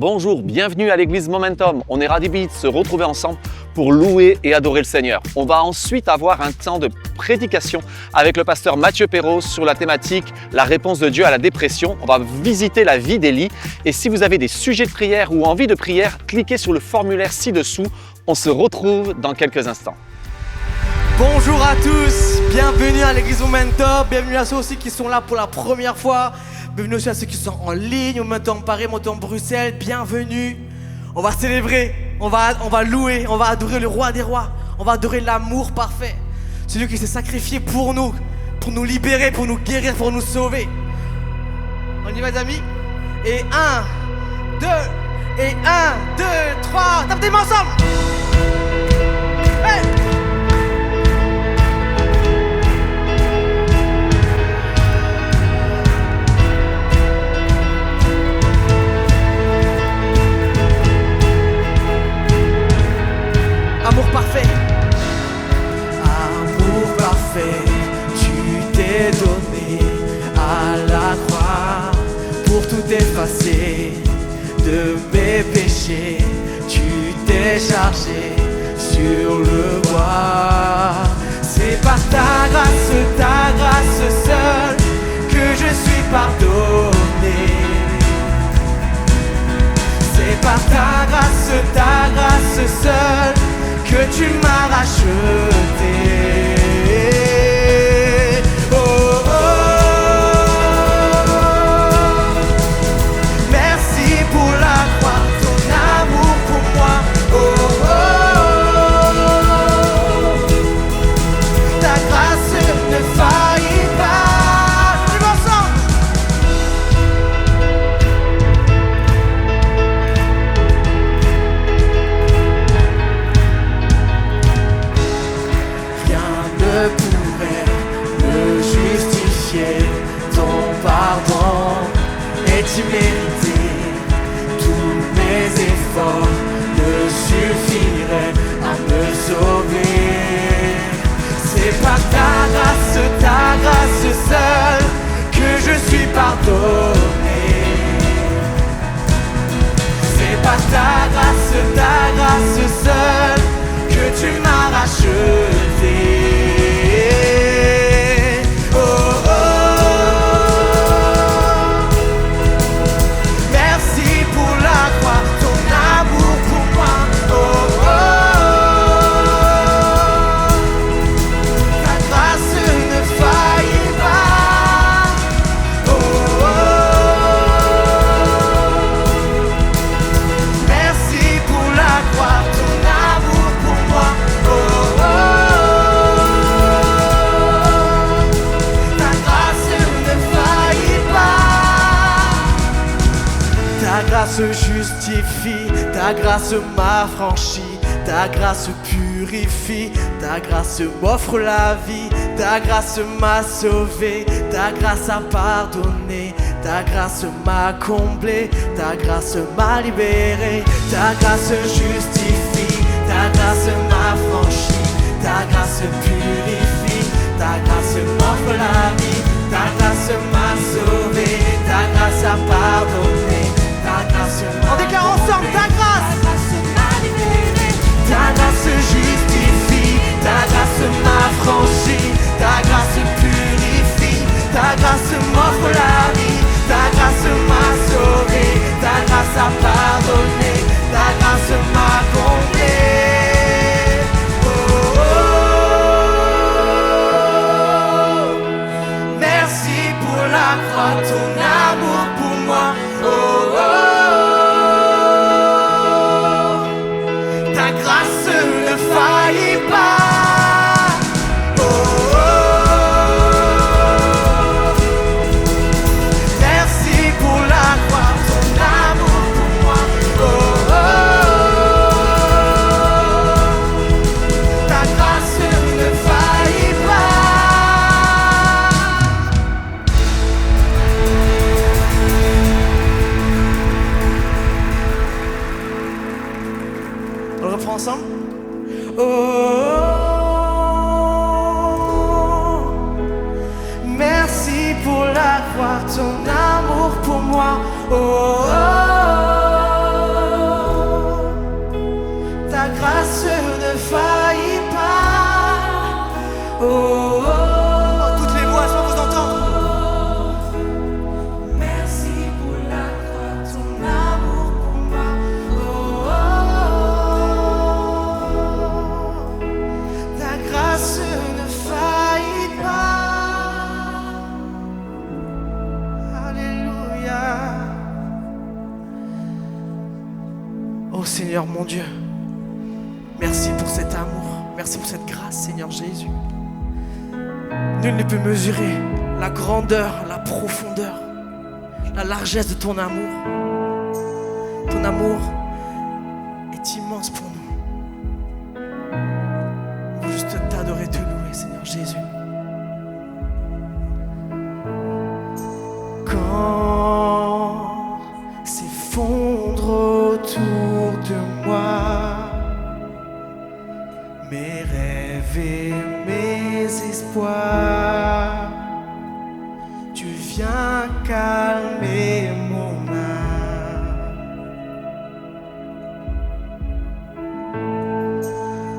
Bonjour, bienvenue à l'église Momentum. On est ravis de se retrouver ensemble pour louer et adorer le Seigneur. On va ensuite avoir un temps de prédication avec le pasteur Mathieu Perros sur la thématique « La réponse de Dieu à la dépression ». On va visiter la vie d'Élie. Et si vous avez des sujets de prière ou envie de prière, cliquez sur le formulaire ci-dessous. On se retrouve dans quelques instants. Bonjour à tous, bienvenue à l'église Momentum, bienvenue à ceux aussi qui sont là pour la première fois, bienvenue aussi à ceux qui sont en ligne, Momentum Paris, Momentum Bruxelles, bienvenue. On va célébrer, on va louer, on va adorer le roi des rois, on va adorer l'amour parfait, celui qui s'est sacrifié pour nous libérer, pour nous guérir, pour nous sauver. On y va les amis? Et 1, 2, et 1, 2, 3, tapez des mains ensemble. Hey! Amour parfait, amour parfait, tu t'es donné à la croix pour tout effacer de mes péchés. Tu t'es chargé sur le bois. C'est par ta grâce seule que je suis pardonné. C'est par ta grâce seule que tu m'as racheté. Oh, oh. Merci pour la croix, ton amour pour moi. Oh, oh. Ta grâce ne faillit pas. On y va ensemble. Ne pourrait me justifier. Ton pardon est immérité. Tous mes efforts ne suffiraient à me sauver. C'est par ta grâce seule que je suis pardonné. C'est par ta grâce seule que tu m'as racheté. Ta grâce justifie, ta grâce m'affranchit, ta grâce purifie, ta grâce m'offre la vie, ta grâce m'a sauvé, ta grâce a pardonné, ta grâce m'a comblé, ta grâce m'a libéré, ta grâce justifie, ta grâce m'affranchit, ta grâce purifie, ta grâce m'offre la vie, ta grâce m'a sauvé, ta grâce a pardonné. On déclare ensemble ta grâce m'a libéré. Ta grâce justifie, ta grâce m'affranchit, ta grâce purifie, ta grâce m'offre la vie, ta grâce m'a sauvé, ta grâce a pardonné, ta grâce m'a comblé. Oh, oh, oh. Merci pour la croix, ton amour pour moi. Oh, oh. Ta grâce ne faillit pas. Oh, oh. Merci pour la croix, ton amour pour moi. Oh, oh. Ta grâce ne faillit pas. On le reprend ensemble? Oh, merci pour la croix, ton amour pour moi. Oh, Oh, oh, oh. Toutes les voix, je peux vous entendre. Merci pour la croix, ton amour pour moi. Oh, oh, oh. Ta grâce ne faillit pas. Alléluia. Oh Seigneur mon Dieu, merci pour cet amour, merci pour cette grâce Seigneur Jésus. Nul ne peut mesurer la grandeur, la profondeur, la largesse de ton amour. Ton amour est immense pour nous. On veut juste t'adorer, te louer Seigneur Jésus. Quand s'effondre autour de moi mes rêves et mes espoirs, tu viens calmer mon âme.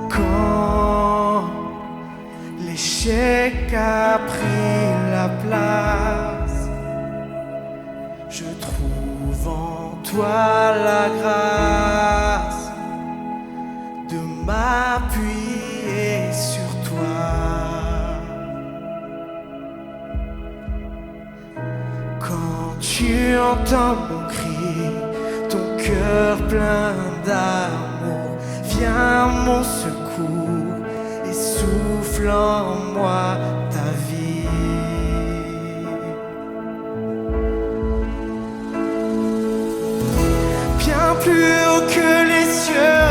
Quand l'échec a pris la place, je trouve en toi la grâce de m'appuyer sur toi. Quand tu entends mon cri, ton cœur plein d'amour vient à mon secours et souffle en moi ta vie. Bien plus haut que les cieux,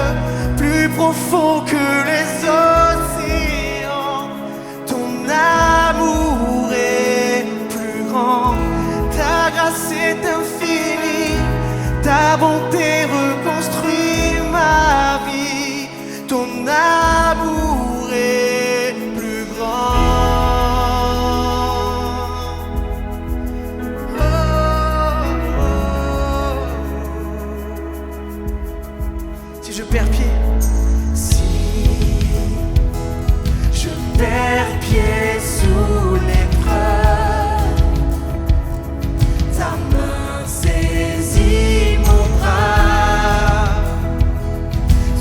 plus profond que les océans, ton amour est plus grand, ta grâce est infinie, ta bonté reconstruit ma vie, ton amour est plus grand. Si je perds pied, pied sous l'épreuve, ta main saisit mon bras,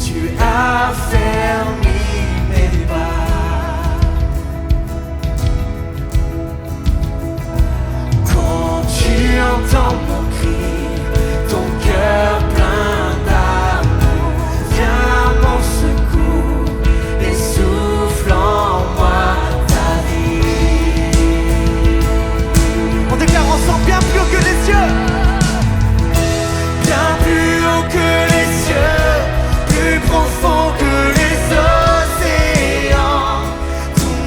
tu as fermé mes pas. Quand tu entends mon cri, ton cœur plein d'amour vient à mon secours et souffle en moi ta vie. On déclare ensemble bien plus haut que les cieux, bien plus haut que les cieux, plus profond que les océans, ton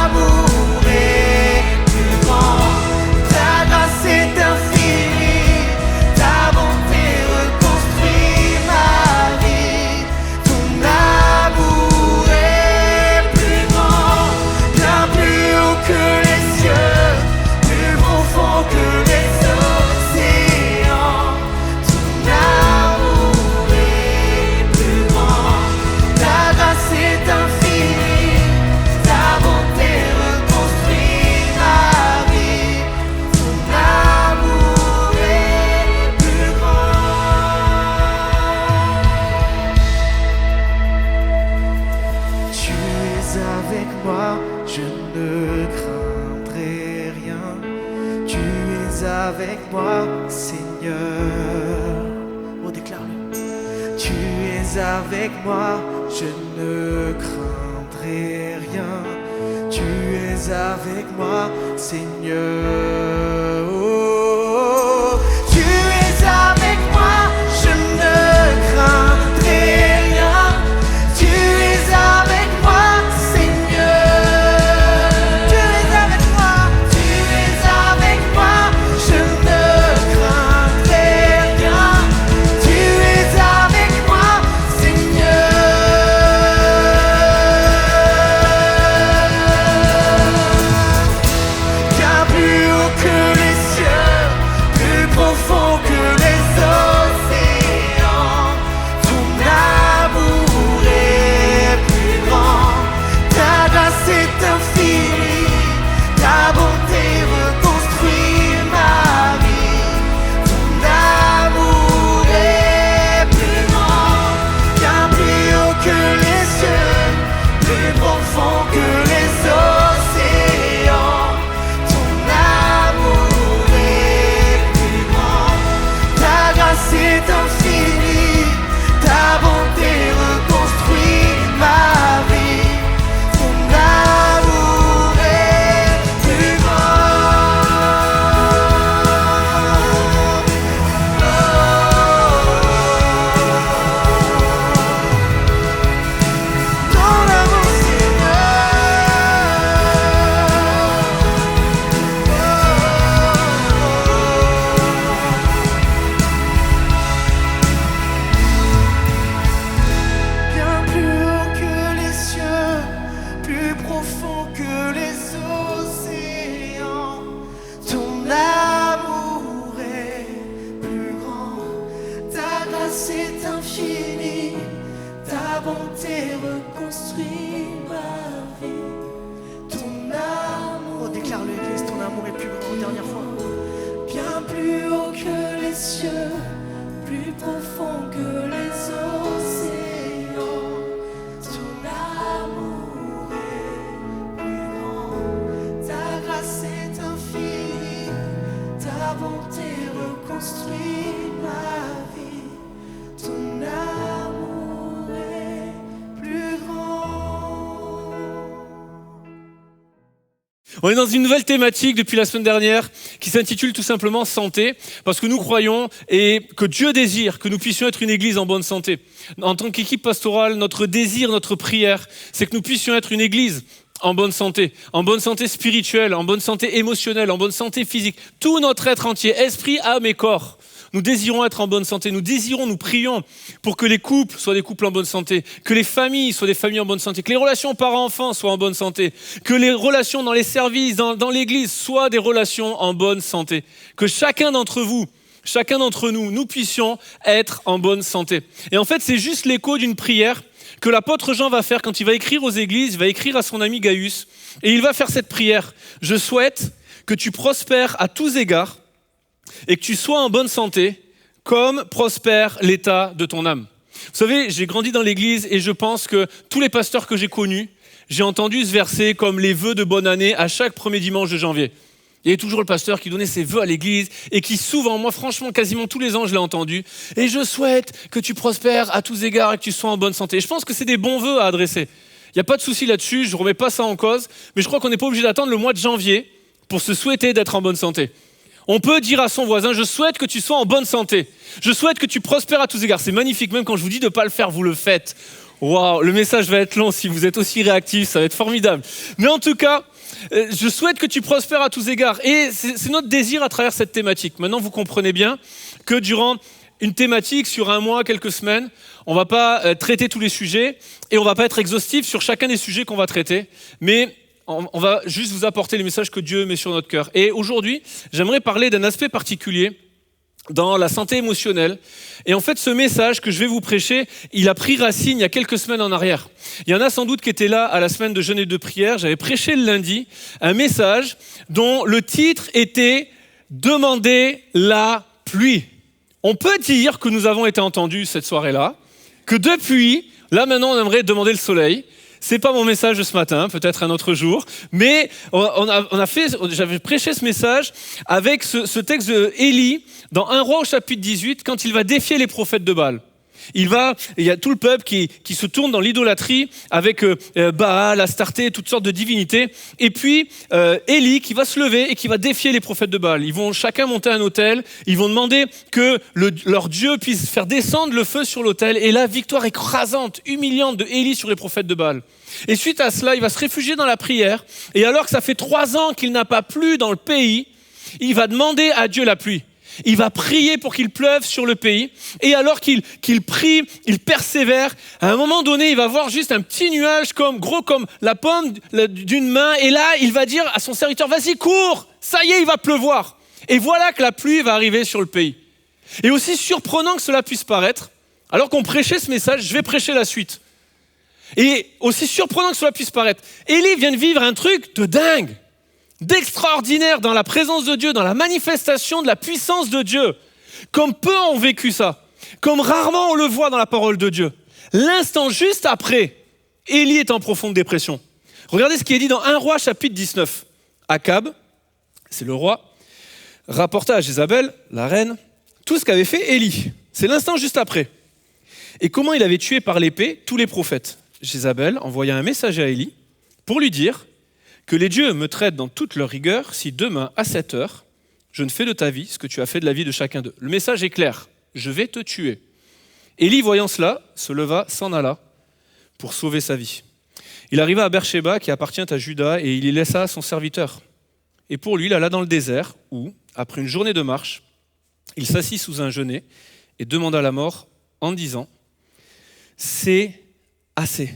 amour est plus grand, ta grâce est infinie, ta bonté reconstruit ma vie, ton amour est plus grand, bien plus haut que les cieux, plus profond que les océans, ton amour est plus grand, ta grâce est infinie, ta bonté reconstruit ma vie, ton amour est plus grand. Tu es avec moi, je ne craindrai rien. Tu es avec moi, Seigneur. Oh, déclare-le. Tu es avec moi, je ne craindrai rien. Tu es avec moi, Seigneur. Oh, tu es avec moi, je ne craindrai rien. Tu es avec moi, Seigneur. Tu es avec moi, je ne craindrai rien. Tu es avec moi, Seigneur. Bien plus haut que les cieux, plus profond que les océans. Ton amour est plus grand, ta grâce est infinie, ta bonté reconstruit ma vie. Ton amour est plus grand. On est dans une nouvelle thématique depuis la semaine dernière qui s'intitule tout simplement santé, parce que nous croyons et que Dieu désire que nous puissions être une église en bonne santé. En tant qu'équipe pastorale, notre désir, notre prière, c'est que nous puissions être une église en bonne santé spirituelle, en bonne santé émotionnelle, en bonne santé physique. Tout notre être entier, esprit, âme et corps. Nous désirons être en bonne santé, nous prions pour que les couples soient des couples en bonne santé, que les familles soient des familles en bonne santé, que les relations parents-enfants soient en bonne santé, que les relations dans les services, dans l'église soient des relations en bonne santé, que chacun d'entre nous, nous puissions être en bonne santé. Et en fait, c'est juste l'écho d'une prière que l'apôtre Jean va faire quand il va écrire aux églises, il va écrire à son ami Gaius, et il va faire cette prière. Je souhaite que tu prospères à tous égards, et que tu sois en bonne santé, comme prospère l'état de ton âme. Vous savez, j'ai grandi dans l'église et je pense que tous les pasteurs que j'ai connus, j'ai entendu ce verset comme les vœux de bonne année à chaque premier dimanche de janvier. Il y avait toujours le pasteur qui donnait ses vœux à l'église et qui souvent, moi franchement, quasiment tous les ans, je l'ai entendu. Et je souhaite que tu prospères à tous égards et que tu sois en bonne santé. Et je pense que c'est des bons vœux à adresser. Il n'y a pas de souci là-dessus, je ne remets pas ça en cause, mais je crois qu'on n'est pas obligé d'attendre le mois de janvier pour se souhaiter d'être en bonne santé. On peut dire à son voisin, je souhaite que tu sois en bonne santé. Je souhaite que tu prospères à tous égards. C'est magnifique, même quand je vous dis de ne pas le faire, vous le faites. Waouh, le message va être long si vous êtes aussi réactifs, ça va être formidable. Mais en tout cas, je souhaite que tu prospères à tous égards. Et c'est notre désir à travers cette thématique. Maintenant, vous comprenez bien que durant une thématique, sur un mois, quelques semaines, on ne va pas traiter tous les sujets et on ne va pas être exhaustif sur chacun des sujets qu'on va traiter. Mais on va juste vous apporter les messages que Dieu met sur notre cœur. Et aujourd'hui, j'aimerais parler d'un aspect particulier dans la santé émotionnelle. Et en fait, ce message que je vais vous prêcher, il a pris racine il y a quelques semaines en arrière. Il y en a sans doute qui étaient là à la semaine de jeûne et de prière. J'avais prêché le lundi un message dont le titre était « Demandez la pluie ». On peut dire que nous avons été entendus cette soirée-là, que depuis, là maintenant on aimerait demander le soleil. C'est pas mon message de ce matin, peut-être un autre jour, mais j'avais prêché ce message avec ce texte d'Élie dans 1 Roi au chapitre 18, quand il va défier les prophètes de Baal. Il y a tout le peuple qui se tourne dans l'idolâtrie avec Baal, Astarté, toutes sortes de divinités. Et puis Élie qui va se lever et qui va défier les prophètes de Baal. Ils vont chacun monter un autel. Ils vont demander que leur Dieu puisse faire descendre le feu sur l'autel. Et la victoire écrasante, humiliante de Élie sur les prophètes de Baal. Et suite à cela, il va se réfugier dans la prière. Et alors que ça fait 3 ans qu'il n'a pas plu dans le pays, il va demander à Dieu la pluie. Il va prier pour qu'il pleuve sur le pays. Et alors qu'il prie, il persévère. À un moment donné, il va voir juste un petit nuage gros comme la paume d'une main. Et là, il va dire à son serviteur, vas-y, cours, ça y est, il va pleuvoir. Et voilà que la pluie va arriver sur le pays. Et aussi surprenant que cela puisse paraître, alors qu'on prêchait ce message, je vais prêcher la suite. Et aussi surprenant que cela puisse paraître, Élie vient de vivre un truc de dingue, d'extraordinaire dans la présence de Dieu, dans la manifestation de la puissance de Dieu. Comme peu ont vécu ça, comme rarement on le voit dans la parole de Dieu. L'instant juste après, Élie est en profonde dépression. Regardez ce qui est dit dans 1 Roi chapitre 19. Akab, c'est le roi, rapporta à Jézabel, la reine, tout ce qu'avait fait Élie. C'est l'instant juste après. Et comment il avait tué par l'épée tous les prophètes. Jézabel envoya un messager à Élie pour lui dire que les dieux me traitent dans toute leur rigueur si demain à 7 heures, je ne fais de ta vie ce que tu as fait de la vie de chacun d'eux. Le message est clair, je vais te tuer. Élie, voyant cela, se leva, s'en alla pour sauver sa vie. Il arriva à Beersheba qui appartient à Juda et il y laissa son serviteur. Et pour lui, il alla dans le désert où, après une journée de marche, il s'assit sous un genêt et demanda la mort en disant « C'est assez.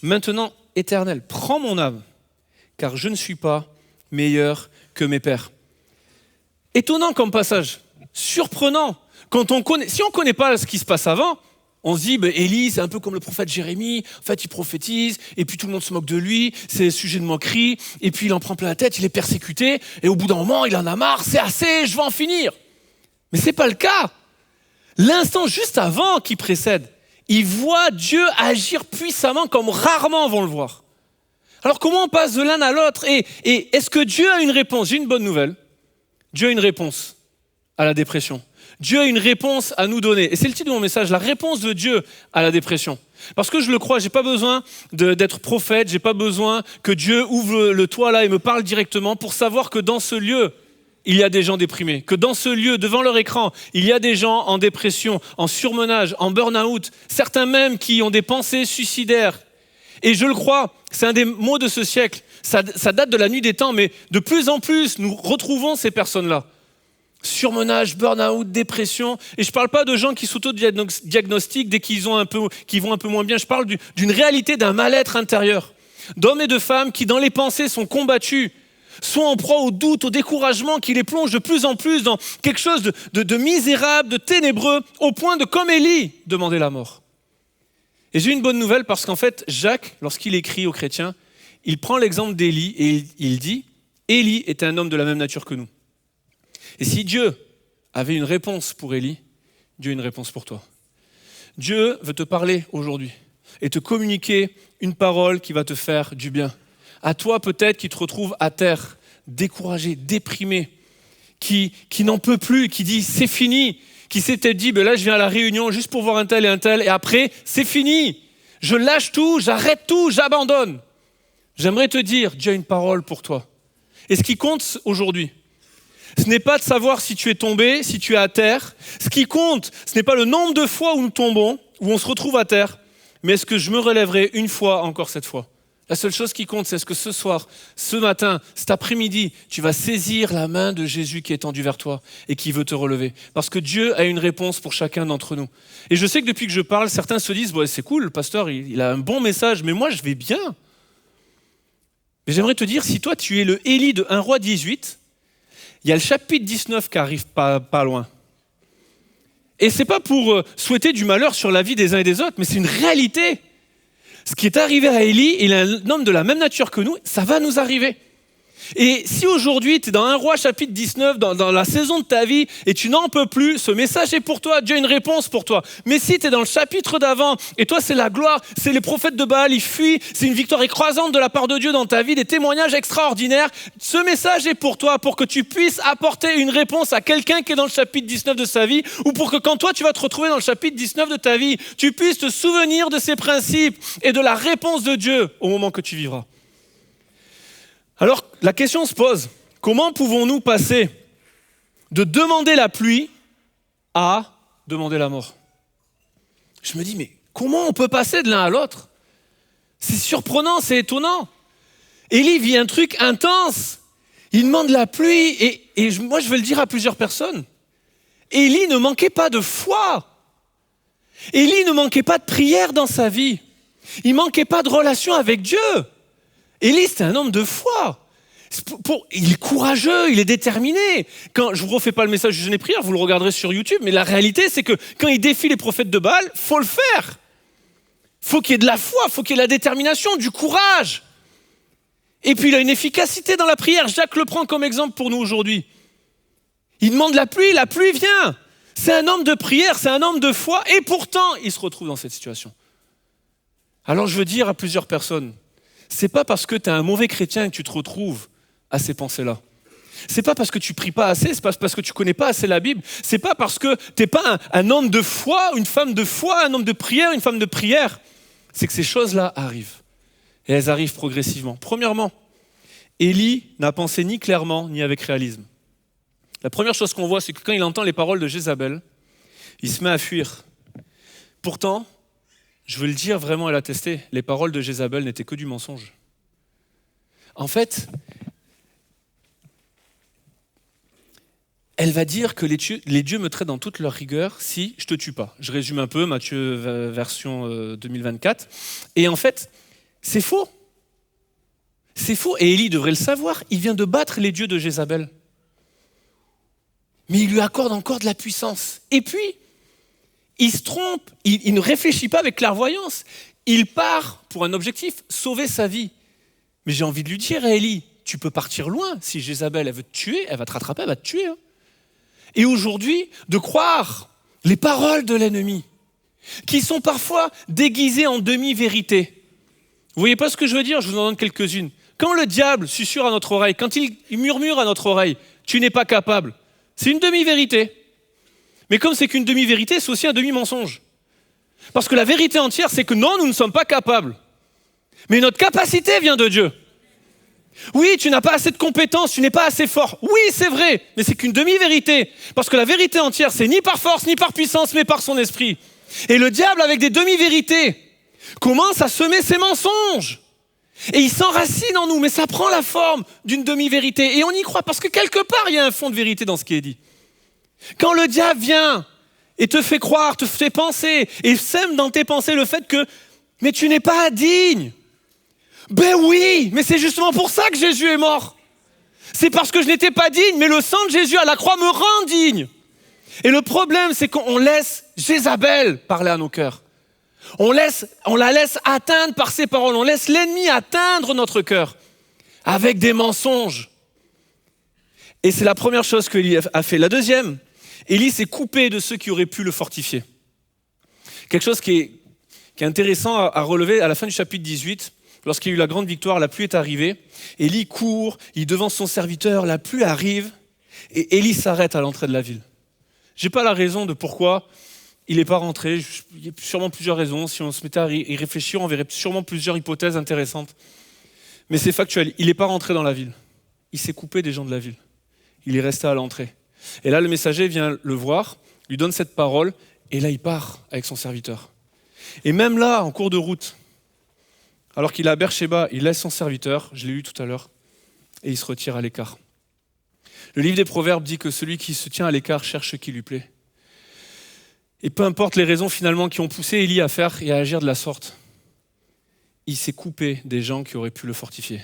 Maintenant, Éternel, prends mon âme, car je ne suis pas meilleur que mes pères. » Étonnant comme passage, surprenant. Si on ne connaît pas ce qui se passe avant, on se dit, Élie, c'est un peu comme le prophète Jérémie, en fait, il prophétise, et puis tout le monde se moque de lui, c'est sujet de moquerie, et puis il en prend plein la tête, il est persécuté, et au bout d'un moment, il en a marre, c'est assez, je veux en finir. Mais ce n'est pas le cas. L'instant juste avant qui précède, il voit Dieu agir puissamment comme rarement vont le voir. Alors comment on passe de l'un à l'autre et est-ce que Dieu a une réponse? J'ai une bonne nouvelle. Dieu a une réponse à la dépression. Dieu a une réponse à nous donner. Et c'est le titre de mon message, la réponse de Dieu à la dépression. Parce que je le crois, je n'ai pas besoin d'être prophète, je n'ai pas besoin que Dieu ouvre le toit là et me parle directement pour savoir que dans ce lieu, il y a des gens déprimés. Que dans ce lieu, devant leur écran, il y a des gens en dépression, en surmenage, en burn-out, certains même qui ont des pensées suicidaires. Et je le crois, c'est un des mots de ce siècle. Ça date de la nuit des temps, mais de plus en plus, nous retrouvons ces personnes-là. Surmenage, burn-out, dépression. Et je ne parle pas de gens qui s'auto-diagnostiquent dès qu'ils vont un peu moins bien. Je parle d'une réalité, d'un mal-être intérieur. D'hommes et de femmes qui, dans les pensées, sont combattus, sont en proie au doute, au découragement, qui les plonge de plus en plus dans quelque chose de misérable, de ténébreux, au point de, comme Élie, demander la mort. Et j'ai une bonne nouvelle parce qu'en fait, Jacques, lorsqu'il écrit aux chrétiens, il prend l'exemple d'Élie et il dit « Élie était un homme de la même nature que nous ». Et si Dieu avait une réponse pour Élie, Dieu a une réponse pour toi. Dieu veut te parler aujourd'hui et te communiquer une parole qui va te faire du bien. À toi peut-être qui te retrouve à terre, découragé, déprimé, qui n'en peut plus, qui dit c'est fini, qui s'était dit là je viens à la réunion juste pour voir un tel et après c'est fini, je lâche tout, j'arrête tout, j'abandonne. J'aimerais te dire, Dieu a une parole pour toi. Et ce qui compte aujourd'hui, ce n'est pas de savoir si tu es tombé, si tu es à terre. Ce qui compte, ce n'est pas le nombre de fois où nous tombons, où on se retrouve à terre, mais est-ce que je me relèverai une fois, encore cette fois? La seule chose qui compte, c'est est-ce que ce soir, ce matin, cet après-midi, tu vas saisir la main de Jésus qui est tendue vers toi et qui veut te relever. Parce que Dieu a une réponse pour chacun d'entre nous. Et je sais que depuis que je parle, certains se disent c'est cool, le pasteur, il a un bon message, mais moi, je vais bien. Mais j'aimerais te dire, si toi, tu es le Élie de 1 Roi 18, il y a le chapitre 19 qui arrive pas loin. Et c'est pas pour souhaiter du malheur sur la vie des uns et des autres, mais c'est une réalité. Ce qui est arrivé à Élie, il est un homme de la même nature que nous, ça va nous arriver. Et si aujourd'hui tu es dans 1 Roi chapitre 19, dans la saison de ta vie, et tu n'en peux plus, ce message est pour toi, Dieu a une réponse pour toi. Mais si tu es dans le chapitre d'avant, et toi c'est la gloire, c'est les prophètes de Baal, ils fuient, c'est une victoire écrasante de la part de Dieu dans ta vie, des témoignages extraordinaires, ce message est pour toi, pour que tu puisses apporter une réponse à quelqu'un qui est dans le chapitre 19 de sa vie, ou pour que quand toi tu vas te retrouver dans le chapitre 19 de ta vie, tu puisses te souvenir de ces principes et de la réponse de Dieu au moment que tu vivras. Alors, la question se pose, comment pouvons-nous passer de demander la pluie à demander la mort? Je me dis, mais comment on peut passer de l'un à l'autre? C'est surprenant, c'est étonnant. Élie vit un truc intense. Il demande la pluie et moi, je vais le dire à plusieurs personnes. Élie ne manquait pas de foi. Élie ne manquait pas de prière dans sa vie. Il ne manquait pas de relation avec Dieu. Élie, c'était un homme de foi. Il est courageux, il est déterminé. Je ne vous refais pas le message du jeûne et prière, vous le regarderez sur YouTube, mais la réalité, c'est que quand il défie les prophètes de Baal, il faut le faire. Il faut qu'il y ait de la foi, il faut qu'il y ait de la détermination, du courage. Et puis, il a une efficacité dans la prière. Jacques le prend comme exemple pour nous aujourd'hui. Il demande la pluie vient. C'est un homme de prière, c'est un homme de foi, et pourtant, il se retrouve dans cette situation. Alors, je veux dire à plusieurs personnes, c'est pas parce que tu es un mauvais chrétien que tu te retrouves à ces pensées-là. C'est pas parce que tu pries pas assez, c'est pas parce que tu connais pas assez la Bible, c'est pas parce que t'es pas un homme de foi, une femme de foi, un homme de prière, une femme de prière. C'est que ces choses-là arrivent. Et elles arrivent progressivement. Premièrement, Élie n'a pensé ni clairement ni avec réalisme. La première chose qu'on voit, c'est que quand il entend les paroles de Jézabel, il se met à fuir. Pourtant, je veux le dire vraiment et l'attester, les paroles de Jézabel n'étaient que du mensonge. En fait, elle va dire que les dieux me traitent dans toute leur rigueur si je te tue pas. Je résume un peu, Matthieu version 2024. Et en fait, c'est faux. C'est faux. Et Élie devrait le savoir. Il vient de battre les dieux de Jézabel. Mais il lui accorde encore de la puissance. Et puis, il se trompe, il ne réfléchit pas avec clairvoyance. Il part pour un objectif, sauver sa vie. Mais j'ai envie de lui dire à Élie, tu peux partir loin. Si Jézabel, elle veut te tuer, elle va te rattraper, elle va te tuer. Hein. et aujourd'hui de croire les paroles de l'ennemi, qui sont parfois déguisées en demi-vérité. Vous voyez pas ce que je veux dire? Je vous en donne quelques-unes. Quand le diable susurre à notre oreille, quand il murmure à notre oreille, tu n'es pas capable, c'est une demi-vérité. Mais comme c'est qu'une demi-vérité, c'est aussi un demi-mensonge. Parce que la vérité entière, c'est que non, nous ne sommes pas capables. Mais notre capacité vient de Dieu. Oui, tu n'as pas assez de compétences, tu n'es pas assez fort. Oui, c'est vrai, mais c'est qu'une demi-vérité. Parce que la vérité entière, c'est ni par force, ni par puissance, mais par son esprit. Et le diable, avec des demi-vérités, commence à semer ses mensonges. Et il s'enracine en nous, mais ça prend la forme d'une demi-vérité. Et on y croit, parce que quelque part, il y a un fond de vérité dans ce qui est dit. Quand le diable vient et te fait croire, te fait penser, et sème dans tes pensées le fait que « mais tu n'es pas digne ». Ben oui, mais c'est justement pour ça que Jésus est mort. C'est parce que je n'étais pas digne, mais le sang de Jésus à la croix me rend digne. Et le problème, c'est qu'on laisse Jézabel parler à nos cœurs. On la laisse atteindre par ses paroles. On laisse l'ennemi atteindre notre cœur avec des mensonges. Et c'est la première chose qu'Élie a fait. La deuxième, Élie s'est coupé de ceux qui auraient pu le fortifier. Quelque chose qui est intéressant à relever à la fin du chapitre 18, lorsqu'il y a eu la grande victoire, la pluie est arrivée. Élie court, il devance son serviteur, la pluie arrive, et Élie s'arrête à l'entrée de la ville. Je n'ai pas la raison de pourquoi il n'est pas rentré. Il y a sûrement plusieurs raisons. Si on se mettait à y réfléchir, on verrait sûrement plusieurs hypothèses intéressantes. Mais c'est factuel, il n'est pas rentré dans la ville. Il s'est coupé des gens de la ville. Il est resté à l'entrée. Et là, le messager vient le voir, lui donne cette parole, et là, il part avec son serviteur. Et même là, en cours de route, alors qu'il est à Beersheba, il laisse son serviteur, je l'ai lu tout à l'heure, et il se retire à l'écart. Le livre des Proverbes dit que celui qui se tient à l'écart cherche ce qui lui plaît. Et peu importe les raisons finalement qui ont poussé Élie à faire et à agir de la sorte, il s'est coupé des gens qui auraient pu le fortifier.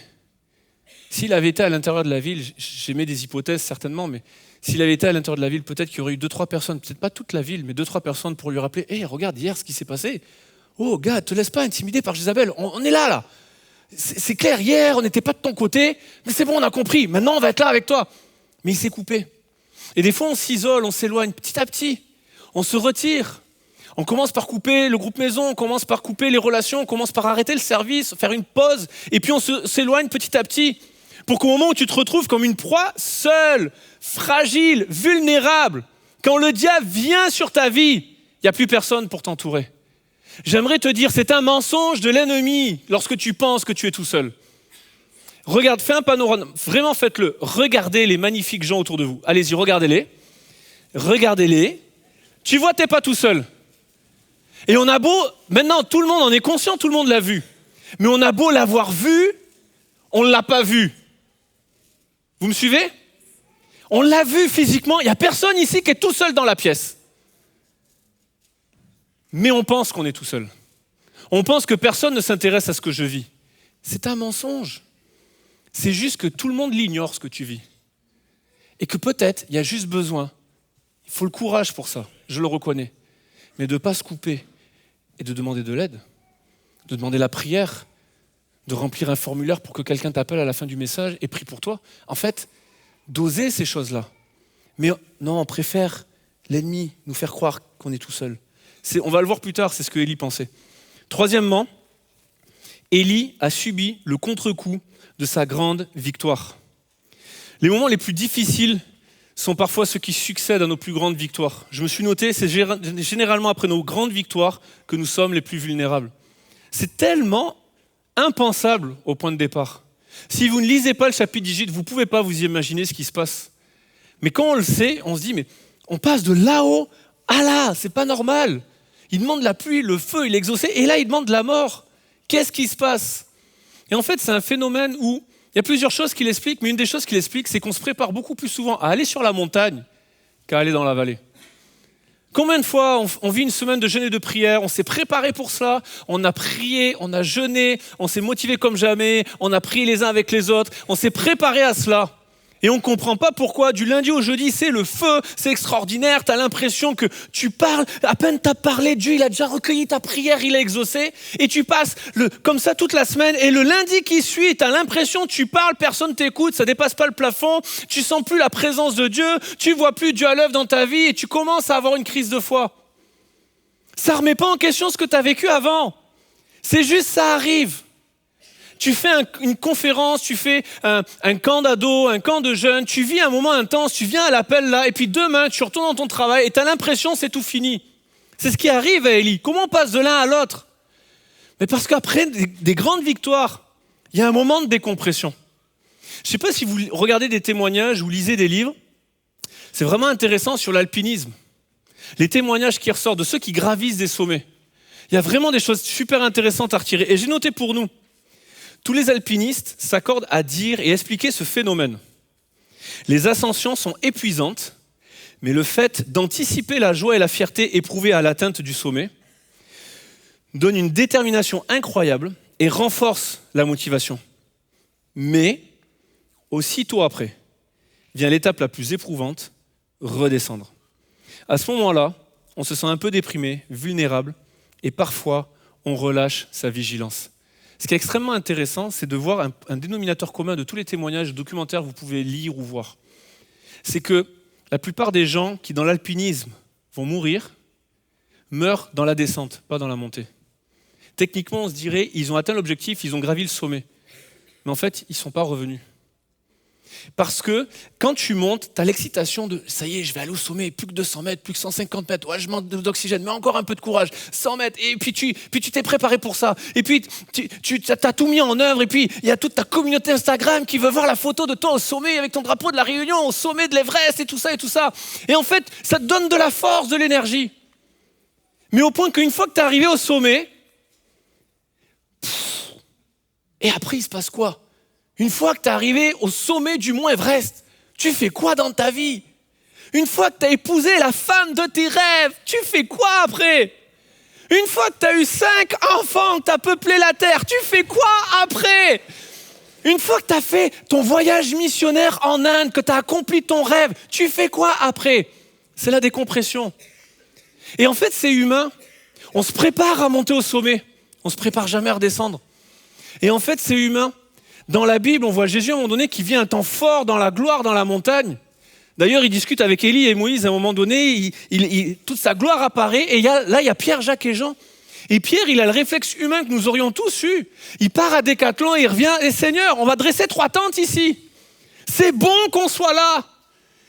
S'il avait été à l'intérieur de la ville, j'émets des hypothèses certainement, mais s'il avait été à l'intérieur de la ville, peut-être qu'il y aurait eu 2-3 personnes, peut-être pas toute la ville, mais 2-3 personnes pour lui rappeler « Hey, regarde hier ce qui s'est passé. Oh, gars, te laisse pas intimider par Jézabel, on est là. C'est clair, hier, on n'était pas de ton côté, mais c'est bon, on a compris, maintenant on va être là avec toi. » Mais il s'est coupé. Et des fois, on s'isole, on s'éloigne petit à petit. On se retire. On commence par couper le groupe maison, on commence par couper les relations, on commence par arrêter le service, faire une pause, et puis on s'éloigne petit à petit. Pour qu'au moment où tu te retrouves comme une proie, seule, fragile, vulnérable, quand le diable vient sur ta vie, il n'y a plus personne pour t'entourer. J'aimerais te dire, c'est un mensonge de l'ennemi lorsque tu penses que tu es tout seul. Regarde, fais un panorama, vraiment faites-le. Regardez les magnifiques gens autour de vous. Allez-y, regardez-les. Regardez-les. Tu vois, tu n'es pas tout seul. Et on a beau, maintenant tout le monde en est conscient, tout le monde l'a vu. Mais on a beau l'avoir vu, on ne l'a pas vu. Vous me suivez? On l'a vu physiquement, il n'y a personne ici qui est tout seul dans la pièce. Mais on pense qu'on est tout seul. On pense que personne ne s'intéresse à ce que je vis. C'est un mensonge. C'est juste que tout le monde l'ignore ce que tu vis. Et que peut-être, il y a juste besoin, il faut le courage pour ça, je le reconnais, mais de ne pas se couper et de demander de l'aide, de demander la prière, de remplir un formulaire pour que quelqu'un t'appelle à la fin du message et prie pour toi. En fait, d'oser ces choses-là. Mais non, on préfère l'ennemi nous faire croire qu'on est tout seul. On va le voir plus tard, c'est ce que Élie pensait. Troisièmement, Élie a subi le contre-coup de sa grande victoire. Les moments les plus difficiles sont parfois ceux qui succèdent à nos plus grandes victoires. Je me suis noté, c'est généralement après nos grandes victoires que nous sommes les plus vulnérables. C'est tellement impensable au point de départ. Si vous ne lisez pas le chapitre 18, vous ne pouvez pas vous imaginer ce qui se passe. Mais quand on le sait, on se dit, mais on passe de là-haut à là, c'est pas normal. Il demande la pluie, le feu, il est exaucé, et là il demande la mort. Qu'est-ce qui se passe? Et en fait, c'est un phénomène où il y a plusieurs choses qui l'expliquent, mais une des choses qui l'explique, c'est qu'on se prépare beaucoup plus souvent à aller sur la montagne qu'à aller dans la vallée. Combien de fois on vit une semaine de jeûne et de prière, on s'est préparé pour cela, on a prié, on a jeûné, on s'est motivé comme jamais, on a prié les uns avec les autres, on s'est préparé à cela. Et on ne comprend pas pourquoi, du lundi au jeudi, c'est le feu, c'est extraordinaire, tu as l'impression que tu parles, à peine tu as parlé, Dieu il a déjà recueilli ta prière, il a exaucé, et tu passes comme ça toute la semaine, et le lundi qui suit, tu as l'impression que tu parles, personne t'écoute, ça dépasse pas le plafond, tu sens plus la présence de Dieu, tu vois plus Dieu à l'œuvre dans ta vie, et tu commences à avoir une crise de foi. Ça ne remet pas en question ce que tu as vécu avant, c'est juste ça arrive. Tu fais une conférence, tu fais un camp d'ados, un camp de jeunes, tu vis un moment intense, tu viens à l'appel là, et puis demain, tu retournes dans ton travail et tu as l'impression que c'est tout fini. C'est ce qui arrive à Élie. Comment on passe de l'un à l'autre? Mais parce qu'après des grandes victoires, il y a un moment de décompression. Je ne sais pas si vous regardez des témoignages ou lisez des livres, c'est vraiment intéressant sur l'alpinisme. Les témoignages qui ressortent de ceux qui gravissent des sommets. Il y a vraiment des choses super intéressantes à retirer. Et j'ai noté pour nous, tous les alpinistes s'accordent à dire et expliquer ce phénomène. Les ascensions sont épuisantes, mais le fait d'anticiper la joie et la fierté éprouvées à l'atteinte du sommet donne une détermination incroyable et renforce la motivation. Mais, aussitôt après, vient l'étape la plus éprouvante, redescendre. À ce moment-là, on se sent un peu déprimé, vulnérable, et parfois, on relâche sa vigilance. Ce qui est extrêmement intéressant, c'est de voir un dénominateur commun de tous les témoignages documentaires que vous pouvez lire ou voir. C'est que la plupart des gens qui, dans l'alpinisme, vont mourir, meurent dans la descente, pas dans la montée. Techniquement, on se dirait, ils ont atteint l'objectif, ils ont gravi le sommet. Mais en fait, ils ne sont pas revenus. Parce que quand tu montes, tu as l'excitation de « ça y est, je vais aller au sommet, plus que 200 mètres, plus que 150 mètres, ouais, je manque d'oxygène, mais encore un peu de courage, 100 mètres, et puis tu t'es préparé pour ça, et puis tu as tout mis en œuvre, et puis il y a toute ta communauté Instagram qui veut voir la photo de toi au sommet avec ton drapeau de la Réunion, au sommet de l'Everest, et tout ça, et tout ça. Et en fait, ça te donne de la force, de l'énergie. Mais au point qu'une fois que tu es arrivé au sommet, et après il se passe quoi ? Une fois que tu es arrivé au sommet du mont Everest, tu fais quoi dans ta vie? Une fois que tu as épousé la femme de tes rêves, tu fais quoi après? Une fois que tu as eu 5 enfants, que tu as peuplé la terre, tu fais quoi après? Une fois que tu as fait ton voyage missionnaire en Inde, que tu as accompli ton rêve, tu fais quoi après? C'est la décompression. Et en fait, c'est humain. On se prépare à monter au sommet. On ne se prépare jamais à redescendre. Et en fait, c'est humain. Dans la Bible, on voit Jésus à un moment donné qui vit un temps fort dans la gloire, dans la montagne. D'ailleurs, il discute avec Élie et Moïse à un moment donné, toute sa gloire apparaît, et là, il y a Pierre, Jacques et Jean. Et Pierre, il a le réflexe humain que nous aurions tous eu. Il part à Décathlon et il revient, et Seigneur, on va dresser 3 tentes ici. C'est bon qu'on soit là.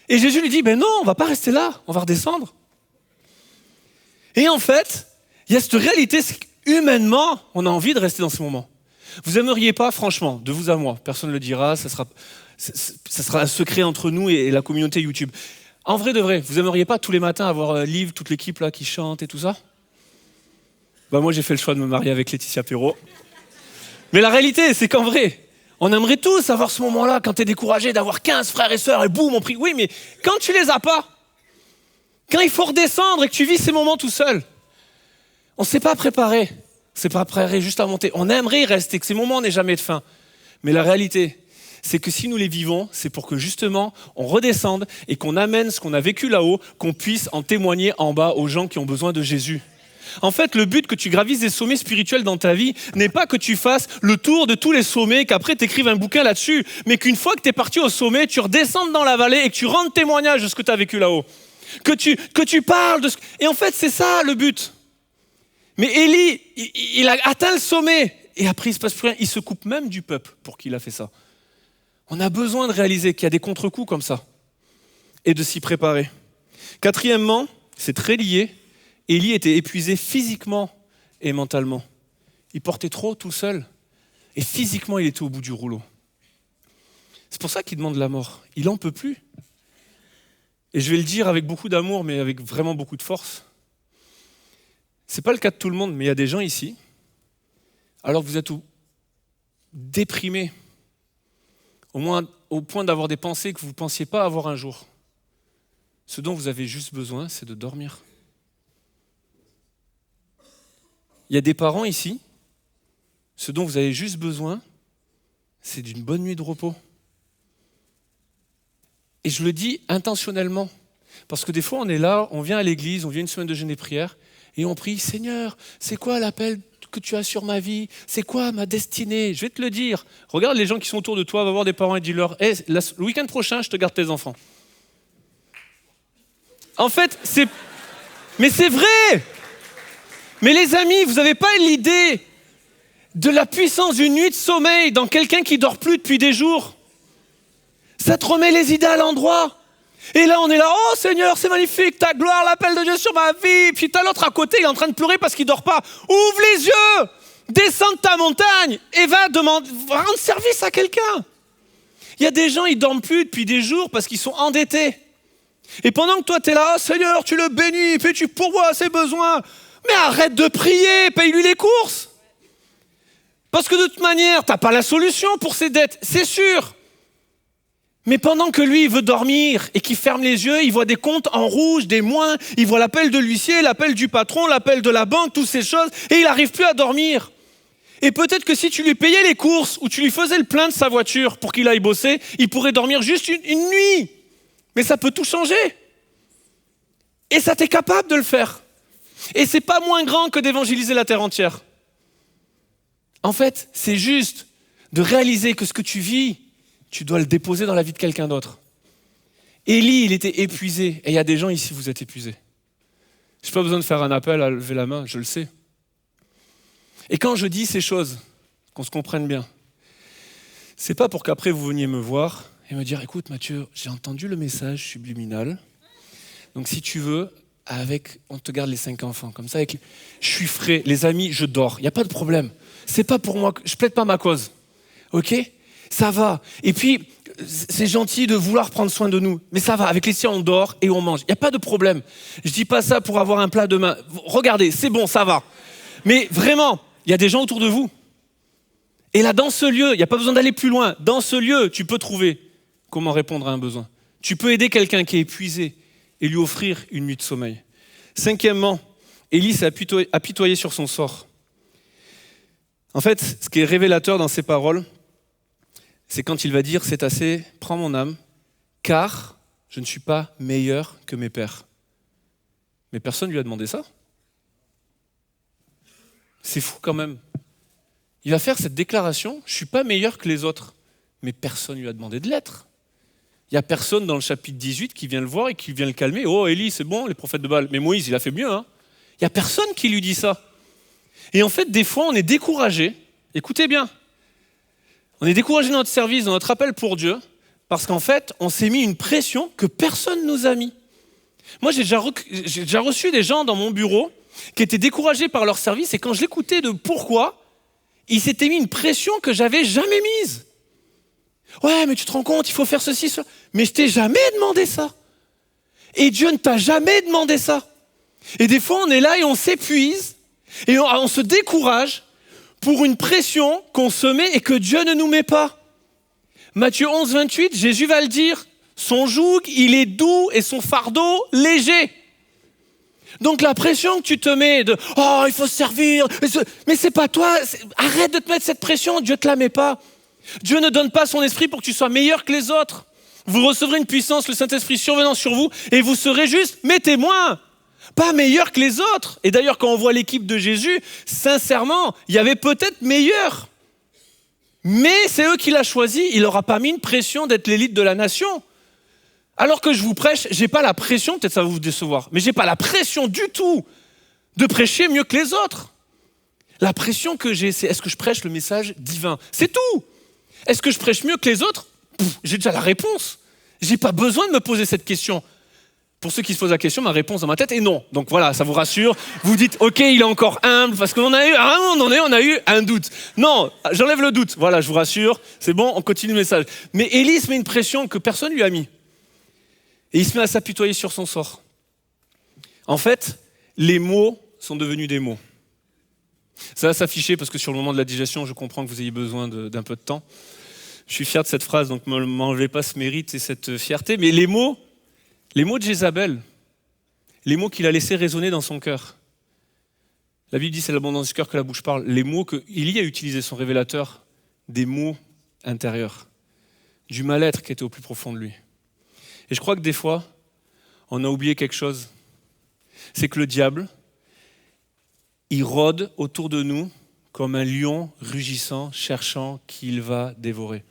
Et Jésus lui dit, ben non, on va pas rester là, on va redescendre. Et en fait, il y a cette réalité, c'est qu'humainement, on a envie de rester dans ce moment. Vous aimeriez pas, franchement, de vous à moi, personne ne le dira, ça sera un secret entre nous et la communauté YouTube. En vrai de vrai, vous aimeriez pas tous les matins avoir Liv, toute l'équipe là qui chante et tout ça? Bah moi j'ai fait le choix de me marier avec Laetitia Perrault. Mais la réalité, c'est qu'en vrai, on aimerait tous avoir ce moment-là quand tu es découragé d'avoir 15 frères et sœurs et boum, on prie. Oui, mais quand tu les as pas, quand il faut redescendre et que tu vis ces moments tout seul, on ne s'est pas préparé. C'est pas prêt juste à monter. On aimerait y rester, que ces moments n'aient jamais de fin. Mais la réalité, c'est que si nous les vivons, c'est pour que justement, on redescende et qu'on amène ce qu'on a vécu là-haut, qu'on puisse en témoigner en bas aux gens qui ont besoin de Jésus. En fait, le but que tu gravisses des sommets spirituels dans ta vie n'est pas que tu fasses le tour de tous les sommets, qu'après tu écrives un bouquin là-dessus, mais qu'une fois que tu es parti au sommet, tu redescendes dans la vallée et que tu rendes témoignage de ce que tu as vécu là-haut. Que tu parles de ce... Et en fait, c'est ça le but. Mais Élie, il a atteint le sommet et après il ne se passe plus rien. Il se coupe même du peuple pour qu'il a fait ça. On a besoin de réaliser qu'il y a des contre-coups comme ça et de s'y préparer. Quatrièmement, c'est très lié, Élie était épuisé physiquement et mentalement. Il portait trop tout seul et physiquement il était au bout du rouleau. C'est pour ça qu'il demande la mort. Il n'en peut plus. Et je vais le dire avec beaucoup d'amour mais avec vraiment beaucoup de force. Ce n'est pas le cas de tout le monde, mais il y a des gens ici, alors que vous êtes déprimés, au moins au point d'avoir des pensées que vous ne pensiez pas avoir un jour. Ce dont vous avez juste besoin, c'est de dormir. Il y a des parents ici, ce dont vous avez juste besoin, c'est d'une bonne nuit de repos. Et je le dis intentionnellement. Parce que des fois, on est là, on vient à l'église, on vient une semaine de jeûne et prière, et on prie, Seigneur, c'est quoi l'appel que tu as sur ma vie? C'est quoi ma destinée? Je vais te le dire. Regarde les gens qui sont autour de toi, va voir des parents et dis-leur, hey, le week-end prochain, je te garde tes enfants. En fait, mais c'est vrai. Mais les amis, vous n'avez pas l'idée de la puissance d'une nuit de sommeil dans quelqu'un qui dort plus depuis des jours. Ça te remet les idées à l'endroit. Et là, on est là, oh Seigneur, c'est magnifique, ta gloire, l'appel de Dieu sur ma vie. Puis t'as l'autre à côté, il est en train de pleurer parce qu'il dort pas. Ouvre les yeux, descends de ta montagne et va rendre service à quelqu'un. Il y a des gens, ils dorment plus depuis des jours parce qu'ils sont endettés. Et pendant que toi, t'es là, oh Seigneur, tu le bénis, puis tu pourvois à ses besoins. Mais arrête de prier, paye-lui les courses. Parce que de toute manière, t'as pas la solution pour ses dettes, c'est sûr. Mais pendant que lui, il veut dormir et qu'il ferme les yeux, il voit des comptes en rouge, des moins, il voit l'appel de l'huissier, l'appel du patron, l'appel de la banque, toutes ces choses, et il n'arrive plus à dormir. Et peut-être que si tu lui payais les courses ou tu lui faisais le plein de sa voiture pour qu'il aille bosser, il pourrait dormir juste une nuit. Mais ça peut tout changer. Et ça, t'es capable de le faire. Et c'est pas moins grand que d'évangéliser la terre entière. En fait, c'est juste de réaliser que ce que tu vis, tu dois le déposer dans la vie de quelqu'un d'autre. Élie, il était épuisé. Et il y a des gens ici, vous êtes épuisés. Je n'ai pas besoin de faire un appel à lever la main, je le sais. Et quand je dis ces choses, qu'on se comprenne bien, c'est pas pour qu'après vous veniez me voir et me dire, écoute Mathieu, j'ai entendu le message subliminal. Donc si tu veux, on te garde les 5 enfants. Comme ça, je suis frais, les amis, je dors. Il n'y a pas de problème. C'est pas pour moi, je plaide pas ma cause. Ok ? Ça va. Et puis, c'est gentil de vouloir prendre soin de nous. Mais ça va. Avec les siens, on dort et on mange. Il n'y a pas de problème. Je dis pas ça pour avoir un plat demain. Regardez, c'est bon, ça va. Mais vraiment, il y a des gens autour de vous. Et là, dans ce lieu, il n'y a pas besoin d'aller plus loin. Dans ce lieu, tu peux trouver comment répondre à un besoin. Tu peux aider quelqu'un qui est épuisé et lui offrir une nuit de sommeil. 5e, Élie s'est apitoyé sur son sort. En fait, ce qui est révélateur dans ces paroles, c'est quand il va dire, c'est assez, prends mon âme, car je ne suis pas meilleur que mes pères. Mais personne ne lui a demandé ça. C'est fou quand même. Il va faire cette déclaration, je ne suis pas meilleur que les autres. Mais personne ne lui a demandé de l'être. Il n'y a personne dans le chapitre 18 qui vient le voir et qui vient le calmer. Oh Élie, c'est bon, les prophètes de Baal. Mais Moïse, il a fait mieux. Hein. Il n'y a personne qui lui dit ça. Et en fait, des fois, on est découragé. Écoutez bien. On est découragé dans notre service, dans notre appel pour Dieu, parce qu'en fait, on s'est mis une pression que personne nous a mis. Moi, j'ai déjà reçu des gens dans mon bureau qui étaient découragés par leur service, et quand je l'écoutais de pourquoi, ils s'étaient mis une pression que j'avais jamais mise. Ouais, mais tu te rends compte, il faut faire ceci, cela. Mais je t'ai jamais demandé ça. Et Dieu ne t'a jamais demandé ça. Et des fois, on est là et on s'épuise, et on se décourage pour une pression qu'on se met et que Dieu ne nous met pas. Matthieu 11, 28, Jésus va le dire, son joug, il est doux et son fardeau léger. Donc la pression que tu te mets de « Oh, il faut se servir », mais c'est pas toi, arrête de te mettre cette pression, Dieu ne te la met pas. Dieu ne donne pas son esprit pour que tu sois meilleur que les autres. Vous recevrez une puissance, le Saint-Esprit survenant sur vous, et vous serez juste mes témoins. Pas meilleur que les autres. Et d'ailleurs, quand on voit l'équipe de Jésus, sincèrement, il y avait peut-être meilleur. Mais c'est eux qui l'ont choisi. Il leur a pas mis une pression d'être l'élite de la nation. Alors que je vous prêche, j'ai pas la pression, peut-être ça va vous décevoir, mais j'ai pas la pression du tout de prêcher mieux que les autres. La pression que j'ai, c'est est-ce que je prêche le message divin? C'est tout. Est-ce que je prêche mieux que les autres? J'ai déjà la réponse. J'ai pas besoin de me poser cette question. Pour ceux qui se posent la question, ma réponse dans ma tête est non. Donc voilà, ça vous rassure. Vous dites, ok, il est encore humble, parce qu'on a eu, à un moment donné, on a eu un doute. Non, j'enlève le doute. Voilà, je vous rassure. C'est bon, on continue le message. Mais Élie se met une pression que personne lui a mis. Et il se met à s'apitoyer sur son sort. En fait, les mots sont devenus des mots. Ça va s'afficher parce que sur le moment de la digestion, je comprends que vous ayez besoin d'un peu de temps. Je suis fier de cette phrase, donc ne m'enlevez pas ce mérite et cette fierté. Mais les mots de Jézabel, les mots qu'il a laissés résonner dans son cœur. La Bible dit c'est l'abondance du cœur que la bouche parle. Les mots qu'Élie a utilisés sont révélateurs des mots intérieurs, du mal-être qui était au plus profond de lui. Et je crois que des fois, on a oublié quelque chose. C'est que le diable, il rôde autour de nous comme un lion rugissant, cherchant qui il va dévorer.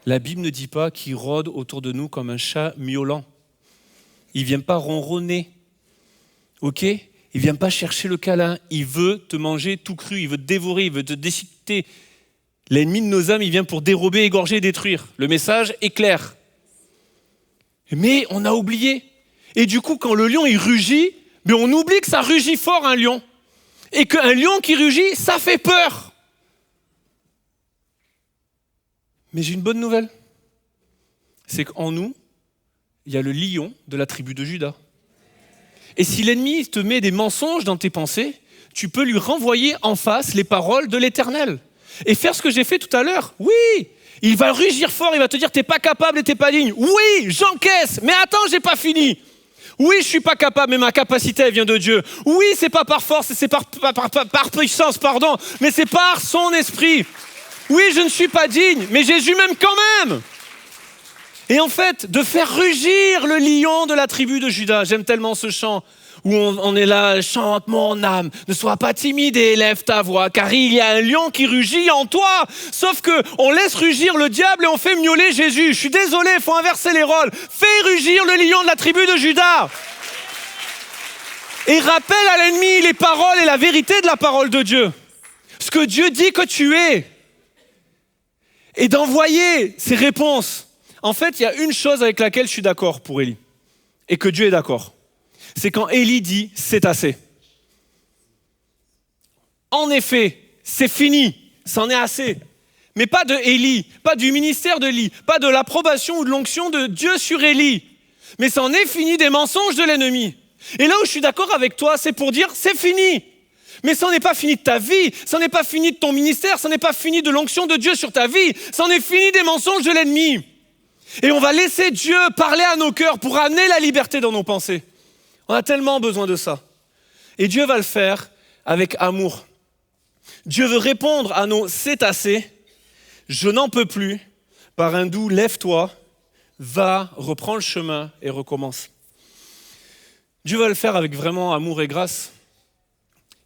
La Bible ne dit pas qu'il rôde autour de nous comme un chat miaulant. Il ne vient pas ronronner. Ok ? Il ne vient pas chercher le câlin. Il veut te manger tout cru. Il veut te dévorer. Il veut te déchiqueter. L'ennemi de nos âmes, il vient pour dérober, égorger et détruire. Le message est clair. Mais on a oublié. Et du coup, quand le lion il rugit, mais on oublie que ça rugit fort un lion. Et qu'un lion qui rugit, ça fait peur. Mais j'ai une bonne nouvelle. C'est qu'en nous, il y a le lion de la tribu de Juda. Et si l'ennemi te met des mensonges dans tes pensées, tu peux lui renvoyer en face les paroles de l'Éternel. Et faire ce que j'ai fait tout à l'heure. Oui, il va rugir fort, il va te dire t'es pas capable et t'es pas digne. Oui, j'encaisse, mais attends, j'ai pas fini. Oui, je suis pas capable, mais ma capacité elle vient de Dieu. Oui, c'est pas par force, c'est par puissance, pardon, mais c'est par son esprit. Oui, je ne suis pas digne, mais Jésus m'aime quand même. Et en fait, de faire rugir le lion de la tribu de Juda, j'aime tellement ce chant où on est là, chante mon âme, ne sois pas timide et élève ta voix, car il y a un lion qui rugit en toi. Sauf que on laisse rugir le diable et on fait miauler Jésus. Je suis désolé, il faut inverser les rôles. Fais rugir le lion de la tribu de Juda. Et rappelle à l'ennemi les paroles et la vérité de la parole de Dieu. Ce que Dieu dit que tu es. Et d'envoyer ses réponses. En fait, il y a une chose avec laquelle je suis d'accord pour Élie. Et que Dieu est d'accord. C'est quand Élie dit « c'est assez ». En effet, c'est fini, c'en est assez. Mais pas de Élie, pas du ministère de Élie, pas de l'approbation ou de l'onction de Dieu sur Élie. Mais c'en est fini des mensonges de l'ennemi. Et là où je suis d'accord avec toi, c'est pour dire « c'est fini ». Mais ça n'est pas fini de ta vie, ça n'est pas fini de ton ministère, ça n'est pas fini de l'onction de Dieu sur ta vie, ça en est fini des mensonges de l'ennemi. Et on va laisser Dieu parler à nos cœurs pour amener la liberté dans nos pensées. On a tellement besoin de ça. Et Dieu va le faire avec amour. Dieu veut répondre à nos « c'est assez »,« je n'en peux plus », par un doux « lève-toi », va, reprends le chemin et recommence. Dieu va le faire avec vraiment amour et grâce.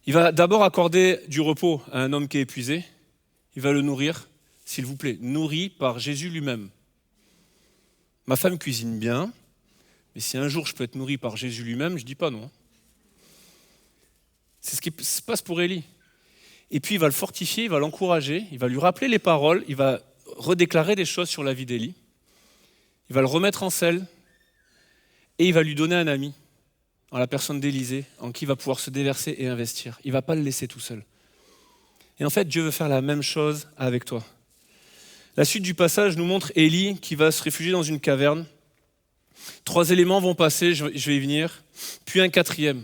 Il va d'abord accorder du repos à un homme qui est épuisé. Il va le nourrir, s'il vous plaît, nourri par Jésus lui-même. Ma femme cuisine bien, mais si un jour je peux être nourri par Jésus lui-même, je ne dis pas non. C'est ce qui se passe pour Élie. Et puis il va le fortifier, il va l'encourager, il va lui rappeler les paroles, il va redéclarer des choses sur la vie d'Élie. Il va le remettre en selle et il va lui donner un ami, en la personne d'Élisée, en qui il va pouvoir se déverser et investir. Il ne va pas le laisser tout seul. Et en fait, Dieu veut faire la même chose avec toi. La suite du passage nous montre Élie qui va se réfugier dans une caverne. 3 éléments vont passer, je vais y venir, puis un 4e.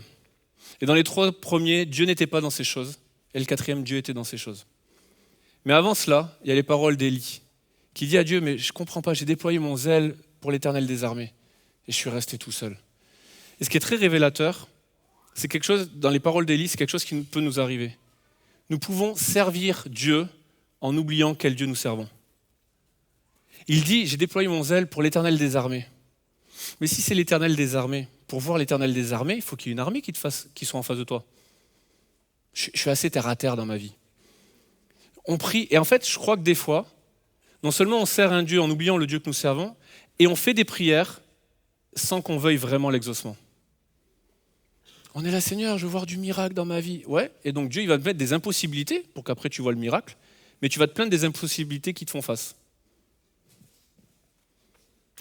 Et dans les 3 premiers, Dieu n'était pas dans ces choses. Et le 4e, Dieu était dans ces choses. Mais avant cela, il y a les paroles d'Élie, qui dit à Dieu, mais je ne comprends pas, j'ai déployé mon zèle pour l'Éternel des armées, et je suis resté tout seul. Et ce qui est très révélateur, c'est quelque chose, dans les paroles d'Élie, c'est quelque chose qui peut nous arriver. Nous pouvons servir Dieu en oubliant quel Dieu nous servons. Il dit, j'ai déployé mon zèle pour l'Éternel des armées. Mais si c'est l'Éternel des armées, pour voir l'Éternel des armées, il faut qu'il y ait une armée qui soit en face de toi. Je suis assez terre à terre dans ma vie. On prie, et en fait, je crois que des fois, non seulement on sert un Dieu en oubliant le Dieu que nous servons, et on fait des prières sans qu'on veuille vraiment l'exaucement. On est là, Seigneur, je veux voir du miracle dans ma vie. Ouais, et donc Dieu, il va te mettre des impossibilités pour qu'après tu vois le miracle, mais tu vas te plaindre des impossibilités qui te font face.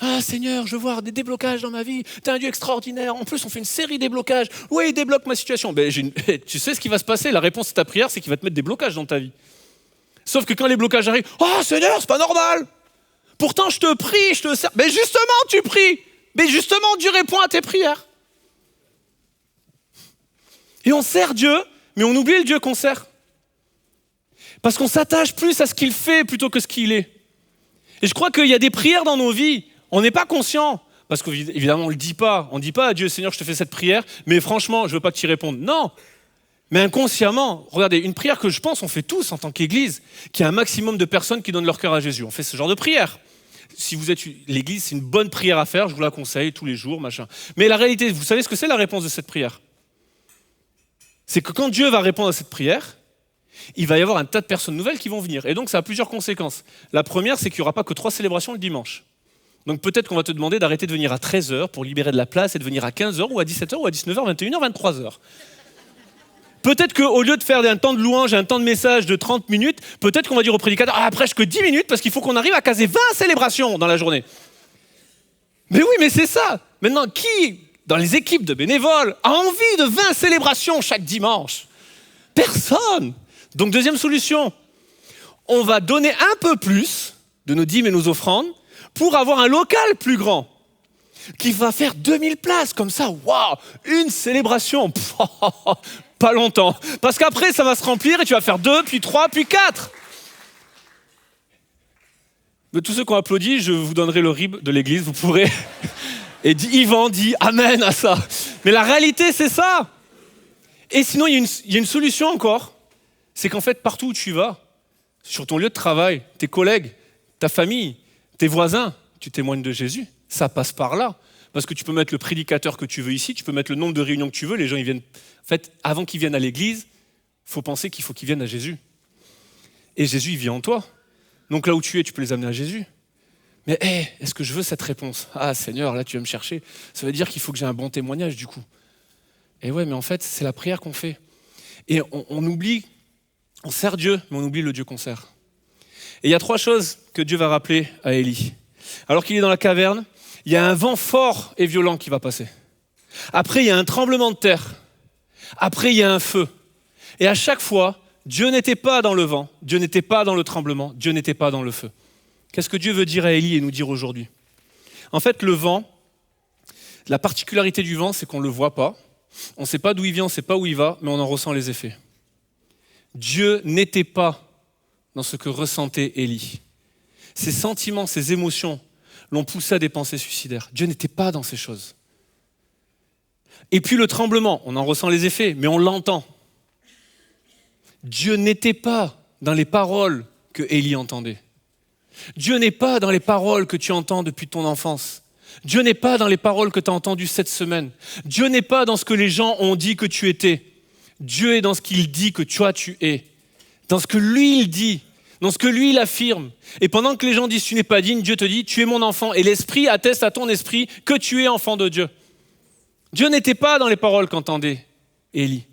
Ah Seigneur, je veux voir des déblocages dans ma vie. T'es un Dieu extraordinaire. En plus, on fait une série de déblocages. Oui, il débloque ma situation. Tu sais ce qui va se passer? La réponse à ta prière, c'est qu'il va te mettre des blocages dans ta vie. Sauf que quand les blocages arrivent, oh Seigneur, c'est pas normal. Pourtant, je te prie, je te sers. Mais justement, tu pries. Mais justement, Dieu répond à tes prières. Et on sert Dieu, mais on oublie le Dieu qu'on sert. Parce qu'on s'attache plus à ce qu'il fait plutôt que ce qu'il est. Et je crois qu'il y a des prières dans nos vies. On n'est pas conscient, parce qu'évidemment on ne le dit pas. On ne dit pas à Dieu, Seigneur, je te fais cette prière, mais franchement, je ne veux pas que tu y répondes. Non, mais inconsciemment, regardez, une prière que je pense on fait tous en tant qu'Église, qu'il y a un maximum de personnes qui donnent leur cœur à Jésus. On fait ce genre de prière. si vous êtes l'église, c'est une bonne prière à faire, je vous la conseille tous les jours, machin. Mais la réalité, vous savez ce que c'est la réponse de cette prière? C'est que quand Dieu va répondre à cette prière, il va y avoir un tas de personnes nouvelles qui vont venir. Et donc, ça a plusieurs conséquences. La première, c'est qu'il n'y aura pas que 3 célébrations le dimanche. Donc peut-être qu'on va te demander d'arrêter de venir à 13h pour libérer de la place et de venir à 15h ou à 17h ou à 19h, 21h, 23h. Peut-être qu'au lieu de faire un temps de louange, un temps de message de 30 minutes, peut-être qu'on va dire au prédicateur, prêche que 10 minutes parce qu'il faut qu'on arrive à caser 20 célébrations dans la journée. Mais oui, mais c'est ça. Maintenant, qui, dans les équipes de bénévoles, a envie de 20 célébrations chaque dimanche? Personne. Donc deuxième solution, on va donner un peu plus de nos dîmes et nos offrandes pour avoir un local plus grand qui va faire 2000 places. Comme ça, waouh, une célébration. Pas longtemps. Parce qu'après, ça va se remplir et tu vas faire 2, puis 3, puis 4. De tous ceux qui ont applaudi, je vous donnerai le RIB de l'église, vous pourrez. Et Yvan dit Amen à ça. Mais la réalité, c'est ça. Et sinon, il y a une solution encore. C'est qu'en fait, partout où tu vas, sur ton lieu de travail, tes collègues, ta famille, tes voisins, tu témoignes de Jésus. Ça passe par là. Parce que tu peux mettre le prédicateur que tu veux ici, tu peux mettre le nombre de réunions que tu veux, les gens ils viennent. En fait, avant qu'ils viennent à l'église, il faut penser qu'il faut qu'ils viennent à Jésus. Et Jésus, il vit en toi. Donc là où tu es, tu peux les amener à Jésus. Mais est-ce que je veux cette réponse? Ah Seigneur, là tu vas me chercher. Ça veut dire qu'il faut que j'ai un bon témoignage du coup. Et ouais, mais en fait, c'est la prière qu'on fait. Et on oublie, on sert Dieu, mais on oublie le Dieu qu'on sert. Et il y a 3 choses que Dieu va rappeler à Élie. Alors qu'il est dans la caverne, il y a un vent fort et violent qui va passer. Après, il y a un tremblement de terre. Après, il y a un feu. Et à chaque fois, Dieu n'était pas dans le vent, Dieu n'était pas dans le tremblement, Dieu n'était pas dans le feu. Qu'est-ce que Dieu veut dire à Élie et nous dire aujourd'hui? En fait, le vent, la particularité du vent, c'est qu'on ne le voit pas. On ne sait pas d'où il vient, on ne sait pas où il va, mais on en ressent les effets. Dieu n'était pas dans ce que ressentait Élie. Ses sentiments, ses émotions l'ont poussé à des pensées suicidaires. Dieu n'était pas dans ces choses. Et puis le tremblement, on en ressent les effets, mais on l'entend. Dieu n'était pas dans les paroles que Élie entendait. Dieu n'est pas dans les paroles que tu entends depuis ton enfance. Dieu n'est pas dans les paroles que tu as entendues cette semaine. Dieu n'est pas dans ce que les gens ont dit que tu étais. Dieu est dans ce qu'il dit que toi tu es. Dans ce que lui il dit. Dans ce que lui, il affirme. Et pendant que les gens disent « tu n'es pas digne », Dieu te dit « tu es mon enfant ». Et l'Esprit atteste à ton esprit que tu es enfant de Dieu. Dieu n'était pas dans les paroles qu'entendait Élie,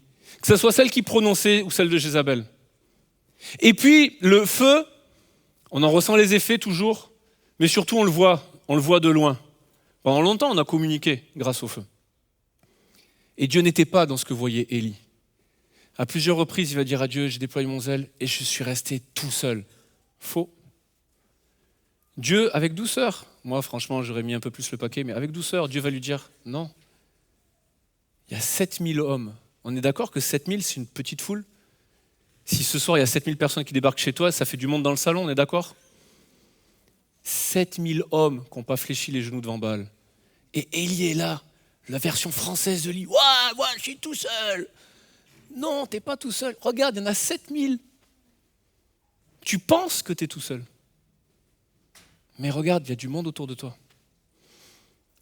que ce soit celles qu'il prononçait ou celles de Jézabel. Et puis, le feu, on en ressent les effets toujours, mais surtout on le voit de loin. Pendant longtemps, on a communiqué grâce au feu. Et Dieu n'était pas dans ce que voyait Élie. À plusieurs reprises, il va dire à Dieu, j'ai déployé mon zèle et je suis resté tout seul. Faux. Dieu, avec douceur, moi franchement, j'aurais mis un peu plus le paquet, mais avec douceur, Dieu va lui dire, non. Il y a 7000 hommes. On est d'accord que 7000, c'est une petite foule? Si ce soir, il y a 7000 personnes qui débarquent chez toi, ça fait du monde dans le salon, on est d'accord? 7000 hommes qui n'ont pas fléchi les genoux devant Baal. Et Élie est là, la version française de Élie. Ouah, je suis tout seul. Non, tu n'es pas tout seul. Regarde, il y en a 7000. Tu penses que tu es tout seul. Mais regarde, il y a du monde autour de toi.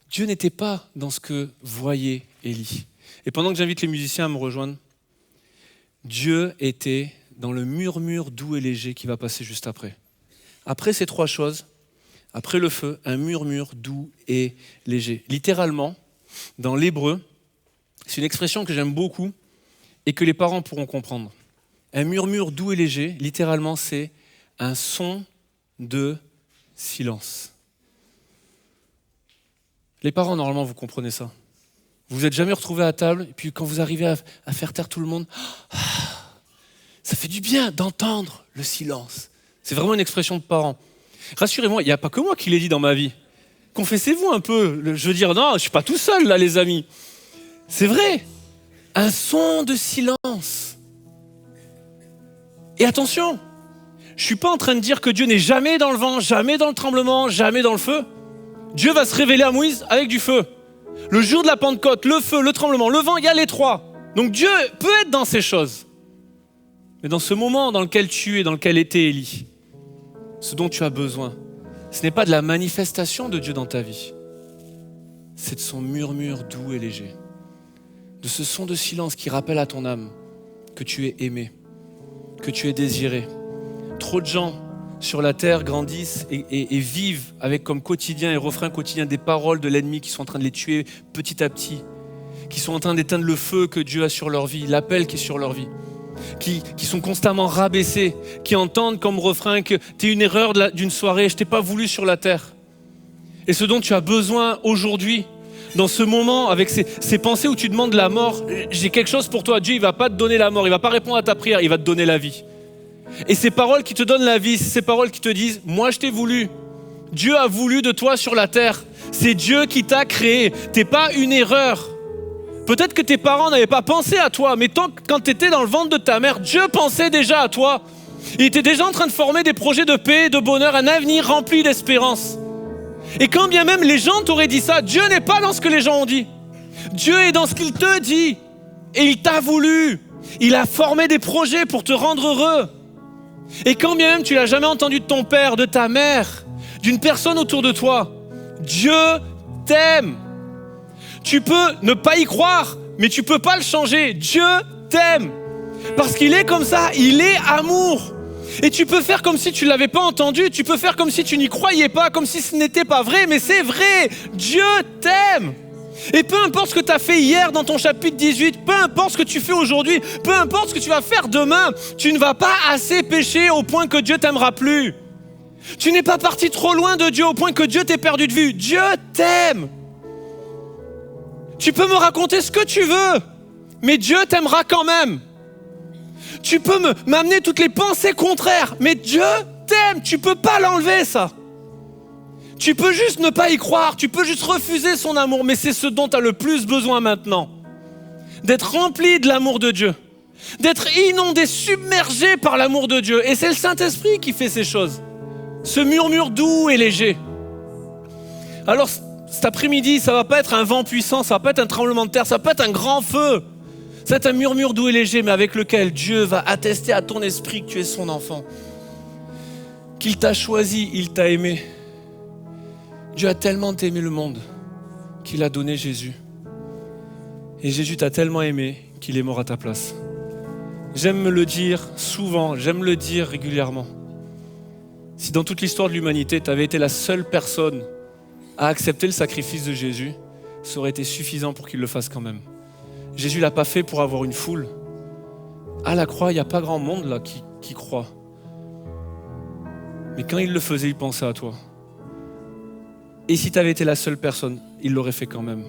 Dieu n'était pas dans ce que voyait Élie. Et pendant que j'invite les musiciens à me rejoindre, Dieu était dans le murmure doux et léger qui va passer juste après. Après ces 3 choses, après le feu, un murmure doux et léger. Littéralement, dans l'hébreu, c'est une expression que j'aime beaucoup et que les parents pourront comprendre. Un murmure doux et léger, littéralement, c'est un son de silence. Les parents, normalement, vous comprenez ça. Vous vous êtes jamais retrouvés à table, et puis quand vous arrivez à faire taire tout le monde, ça fait du bien d'entendre le silence. C'est vraiment une expression de parents. Rassurez-moi, il n'y a pas que moi qui l'ai dit dans ma vie. Confessez-vous un peu. Je veux dire, non, je ne suis pas tout seul là, les amis. C'est vrai. Un son de silence. Et attention, je ne suis pas en train de dire que Dieu n'est jamais dans le vent, jamais dans le tremblement, jamais dans le feu. Dieu va se révéler à Moïse avec du feu. Le jour de la Pentecôte, le feu, le tremblement, le vent, il y a les 3. Donc Dieu peut être dans ces choses. Mais dans ce moment dans lequel tu es, dans lequel était Élie, ce dont tu as besoin, ce n'est pas de la manifestation de Dieu dans ta vie. C'est de son murmure doux et léger. De ce son de silence qui rappelle à ton âme que tu es aimé, que tu es désiré. Trop de gens sur la terre grandissent et vivent avec comme quotidien et refrain quotidien des paroles de l'ennemi qui sont en train de les tuer petit à petit, qui sont en train d'éteindre le feu que Dieu a sur leur vie, l'appel qui est sur leur vie, qui sont constamment rabaissés, qui entendent comme refrain que tu es une erreur d'une soirée, je t'ai pas voulu sur la terre. Et ce dont tu as besoin aujourd'hui, dans ce moment, avec ces pensées où tu demandes la mort, j'ai quelque chose pour toi. Dieu, il va pas te donner la mort, il va pas répondre à ta prière, il va te donner la vie. Et ces paroles qui te donnent la vie, c'est ces paroles qui te disent, moi je t'ai voulu. Dieu a voulu de toi sur la terre. C'est Dieu qui t'a créé. T'es pas une erreur. Peut-être que tes parents n'avaient pas pensé à toi, mais quand tu étais dans le ventre de ta mère, Dieu pensait déjà à toi. Il était déjà en train de former des projets de paix, de bonheur, un avenir rempli d'espérance. Et quand bien même les gens t'auraient dit ça, Dieu n'est pas dans ce que les gens ont dit. Dieu est dans ce qu'il te dit. Et il t'a voulu. Il a formé des projets pour te rendre heureux. Et quand bien même tu l'as jamais entendu de ton père, de ta mère, d'une personne autour de toi, Dieu t'aime. Tu peux ne pas y croire, mais tu peux pas le changer. Dieu t'aime. Parce qu'il est comme ça, il est amour. Et tu peux faire comme si tu ne l'avais pas entendu, tu peux faire comme si tu n'y croyais pas, comme si ce n'était pas vrai, mais c'est vrai. Dieu t'aime. Et peu importe ce que tu as fait hier dans ton chapitre 18, peu importe ce que tu fais aujourd'hui, peu importe ce que tu vas faire demain, tu ne vas pas assez pécher au point que Dieu t'aimera plus. Tu n'es pas parti trop loin de Dieu au point que Dieu t'ait perdu de vue. Dieu t'aime. Tu peux me raconter ce que tu veux, mais Dieu t'aimera quand même. Tu peux m'amener toutes les pensées contraires, mais Dieu t'aime. Tu peux pas l'enlever, ça. Tu peux juste ne pas y croire, tu peux juste refuser son amour, mais c'est ce dont tu as le plus besoin maintenant. D'être rempli de l'amour de Dieu, d'être inondé, submergé par l'amour de Dieu. Et c'est le Saint-Esprit qui fait ces choses. Ce murmure doux et léger. Alors cet après-midi, ça va pas être un vent puissant, ça va pas être un tremblement de terre, ça va pas être un grand feu. Ça va être un murmure doux et léger, mais avec lequel Dieu va attester à ton esprit que tu es son enfant. Qu'il t'a choisi, il t'a aimé. Dieu a tellement aimé le monde qu'il a donné Jésus. Et Jésus t'a tellement aimé qu'il est mort à ta place. J'aime me le dire souvent, j'aime le dire régulièrement. Si dans toute l'histoire de l'humanité, tu avais été la seule personne à accepter le sacrifice de Jésus, ça aurait été suffisant pour qu'il le fasse quand même. Jésus ne l'a pas fait pour avoir une foule. À la croix, il n'y a pas grand monde là qui croit. Mais quand il le faisait, il pensait à toi. Et si tu avais été la seule personne, il l'aurait fait quand même.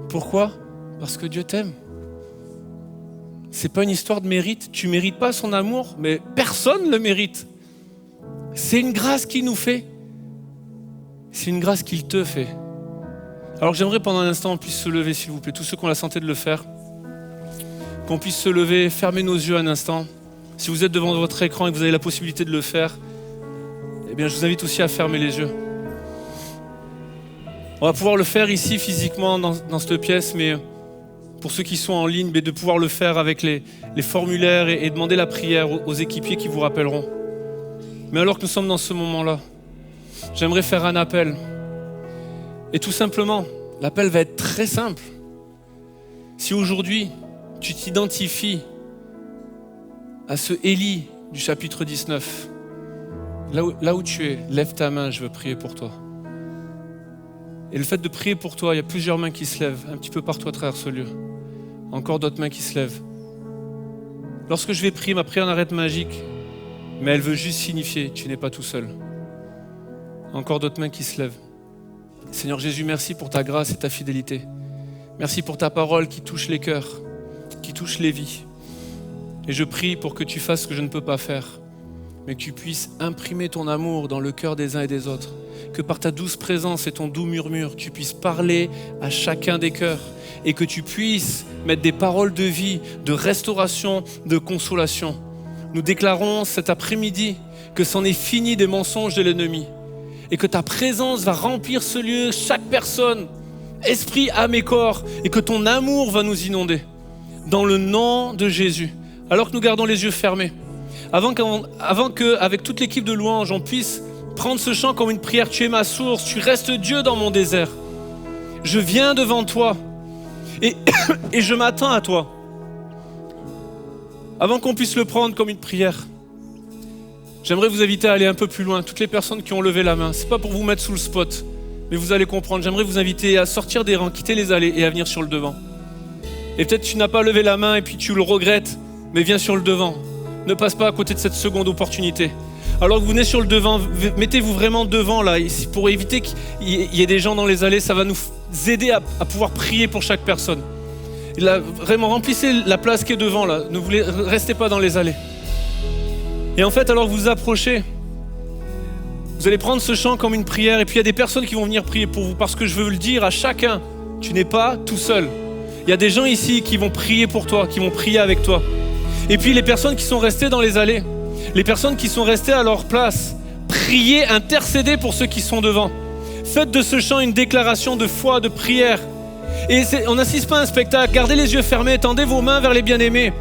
Pourquoi ? Parce que Dieu t'aime. C'est pas une histoire de mérite. Tu mérites pas son amour, mais personne le mérite. C'est une grâce qu'il nous fait. C'est une grâce qu'il te fait. Alors j'aimerais pendant un instant on puisse se lever, s'il vous plaît, tous ceux qui ont la santé de le faire, qu'on puisse se lever, fermer nos yeux un instant. Si vous êtes devant votre écran et que vous avez la possibilité de le faire, eh bien je vous invite aussi à fermer les yeux. On va pouvoir le faire ici physiquement dans cette pièce, mais pour ceux qui sont en ligne, de pouvoir le faire avec les formulaires et demander la prière aux équipiers qui vous rappelleront. Mais alors que nous sommes dans ce moment-là, j'aimerais faire un appel. Et tout simplement, l'appel va être très simple. Si aujourd'hui, tu t'identifies à ce Élie du chapitre 19, là où tu es, lève ta main, je veux prier pour toi. Et le fait de prier pour toi, il y a plusieurs mains qui se lèvent, un petit peu partout à travers ce lieu. Encore d'autres mains qui se lèvent. Lorsque je vais prier, ma prière n'arrête magique, mais elle veut juste signifier, tu n'es pas tout seul. Encore d'autres mains qui se lèvent. Seigneur Jésus, merci pour ta grâce et ta fidélité. Merci pour ta parole qui touche les cœurs, qui touche les vies. Et je prie pour que tu fasses ce que je ne peux pas faire, mais que tu puisses imprimer ton amour dans le cœur des uns et des autres. Que par ta douce présence et ton doux murmure, tu puisses parler à chacun des cœurs et que tu puisses mettre des paroles de vie, de restauration, de consolation. Nous déclarons cet après-midi que c'en est fini des mensonges de l'ennemi et que ta présence va remplir ce lieu, chaque personne, esprit, âme et corps, et que ton amour va nous inonder. Dans le nom de Jésus. Alors que nous gardons les yeux fermés, avant qu'avec toute l'équipe de louanges, on puisse prendre ce chant comme une prière. Tu es ma source, tu restes Dieu dans mon désert. Je viens devant toi et je m'attends à toi. Avant qu'on puisse le prendre comme une prière, j'aimerais vous inviter à aller un peu plus loin. Toutes les personnes qui ont levé la main, c'est pas pour vous mettre sous le spot, mais vous allez comprendre. J'aimerais vous inviter à sortir des rangs, quitter les allées et à venir sur le devant. Et peut-être tu n'as pas levé la main et puis tu le regrettes, mais viens sur le devant. Ne passe pas à côté de cette seconde opportunité. Alors que vous venez sur le devant, mettez-vous vraiment devant là, pour éviter qu'il y ait des gens dans les allées. Ça va nous aider à pouvoir prier pour chaque personne. Et là, vraiment, remplissez la place qui est devant là. Ne restez pas dans les allées. Et en fait, alors que vous vous approchez, vous allez prendre ce chant comme une prière. Et puis il y a des personnes qui vont venir prier pour vous. Parce que je veux le dire à chacun, tu n'es pas tout seul. Il y a des gens ici qui vont prier pour toi, qui vont prier avec toi. Et puis les personnes qui sont restées dans les allées, les personnes qui sont restées à leur place, priez, intercédez pour ceux qui sont devant. Faites de ce chant une déclaration de foi, de prière. Et on n'assiste pas à un spectacle. Gardez les yeux fermés, tendez vos mains vers les bien-aimés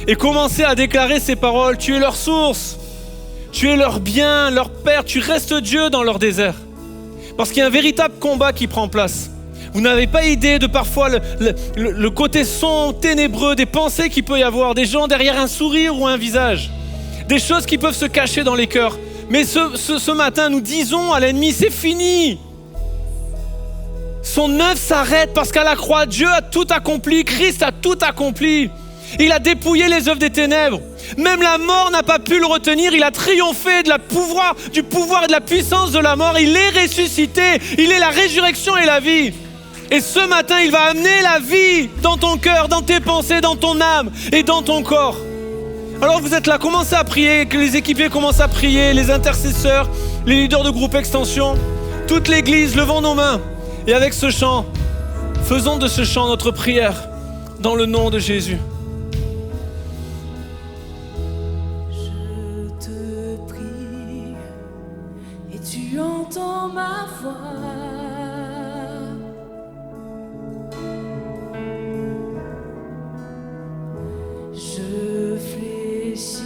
et commencez à déclarer ces paroles. Tu es leur source, tu es leur bien, leur Père, tu restes Dieu dans leur désert. Parce qu'il y a un véritable combat qui prend place. Vous n'avez pas idée de parfois le côté sombre, ténébreux, des pensées qu'il peut y avoir, des gens derrière un sourire ou un visage, des choses qui peuvent se cacher dans les cœurs. Mais ce matin, nous disons à l'ennemi, c'est fini. Son œuvre s'arrête parce qu'à la croix, Dieu a tout accompli, Christ a tout accompli. Il a dépouillé les œuvres des ténèbres. Même la mort n'a pas pu le retenir. Il a triomphé du pouvoir et de la puissance de la mort. Il est ressuscité. Il est la résurrection et la vie. Et ce matin, il va amener la vie dans ton cœur, dans tes pensées, dans ton âme et dans ton corps. Alors vous êtes là, commencez à prier, que les équipiers commencent à prier, les intercesseurs, les leaders de groupe extension, toute l'église, levons nos mains. Et avec ce chant, faisons de ce chant notre prière dans le nom de Jésus. Je te prie et tu entends ma voix. Je fléchis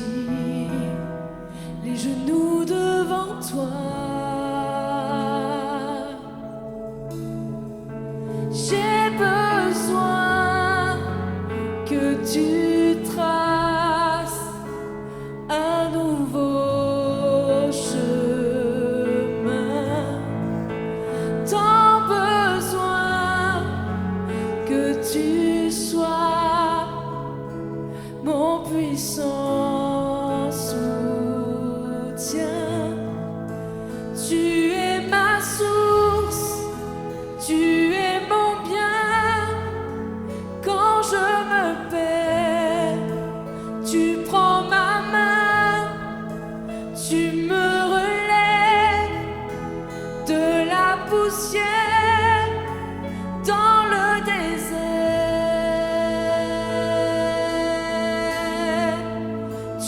les genoux devant toi. J'ai besoin que tu traces un nouveau chemin. Tant besoin que tu sois mon puissant soutien. Tu es ma source, tu es mon bien. Quand je me perds, tu prends ma main, tu me relèves de la poussière dans le désert.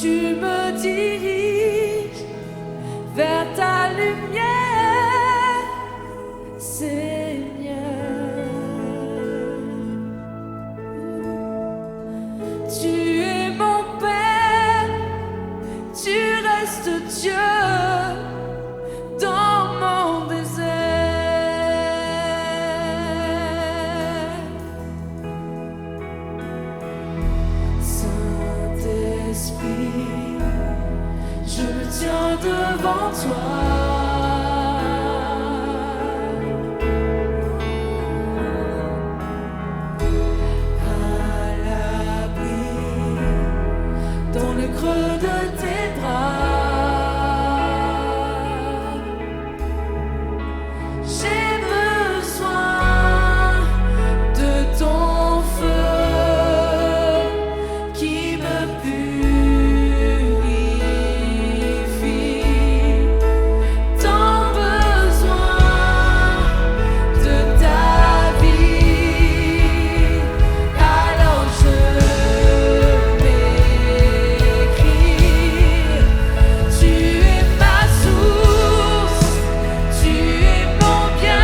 Tu me diriges vers ta lumière, Seigneur. Tu es mon Père, tu restes Dieu dans mon désert. Saint-Esprit, je me tiens devant toi. À l'abri, dans le creux de tes bras. J'ai besoin de ton feu qui me purifie. Tant besoin de ta vie. Alors je m'écris. Tu es ma source, tu es mon bien.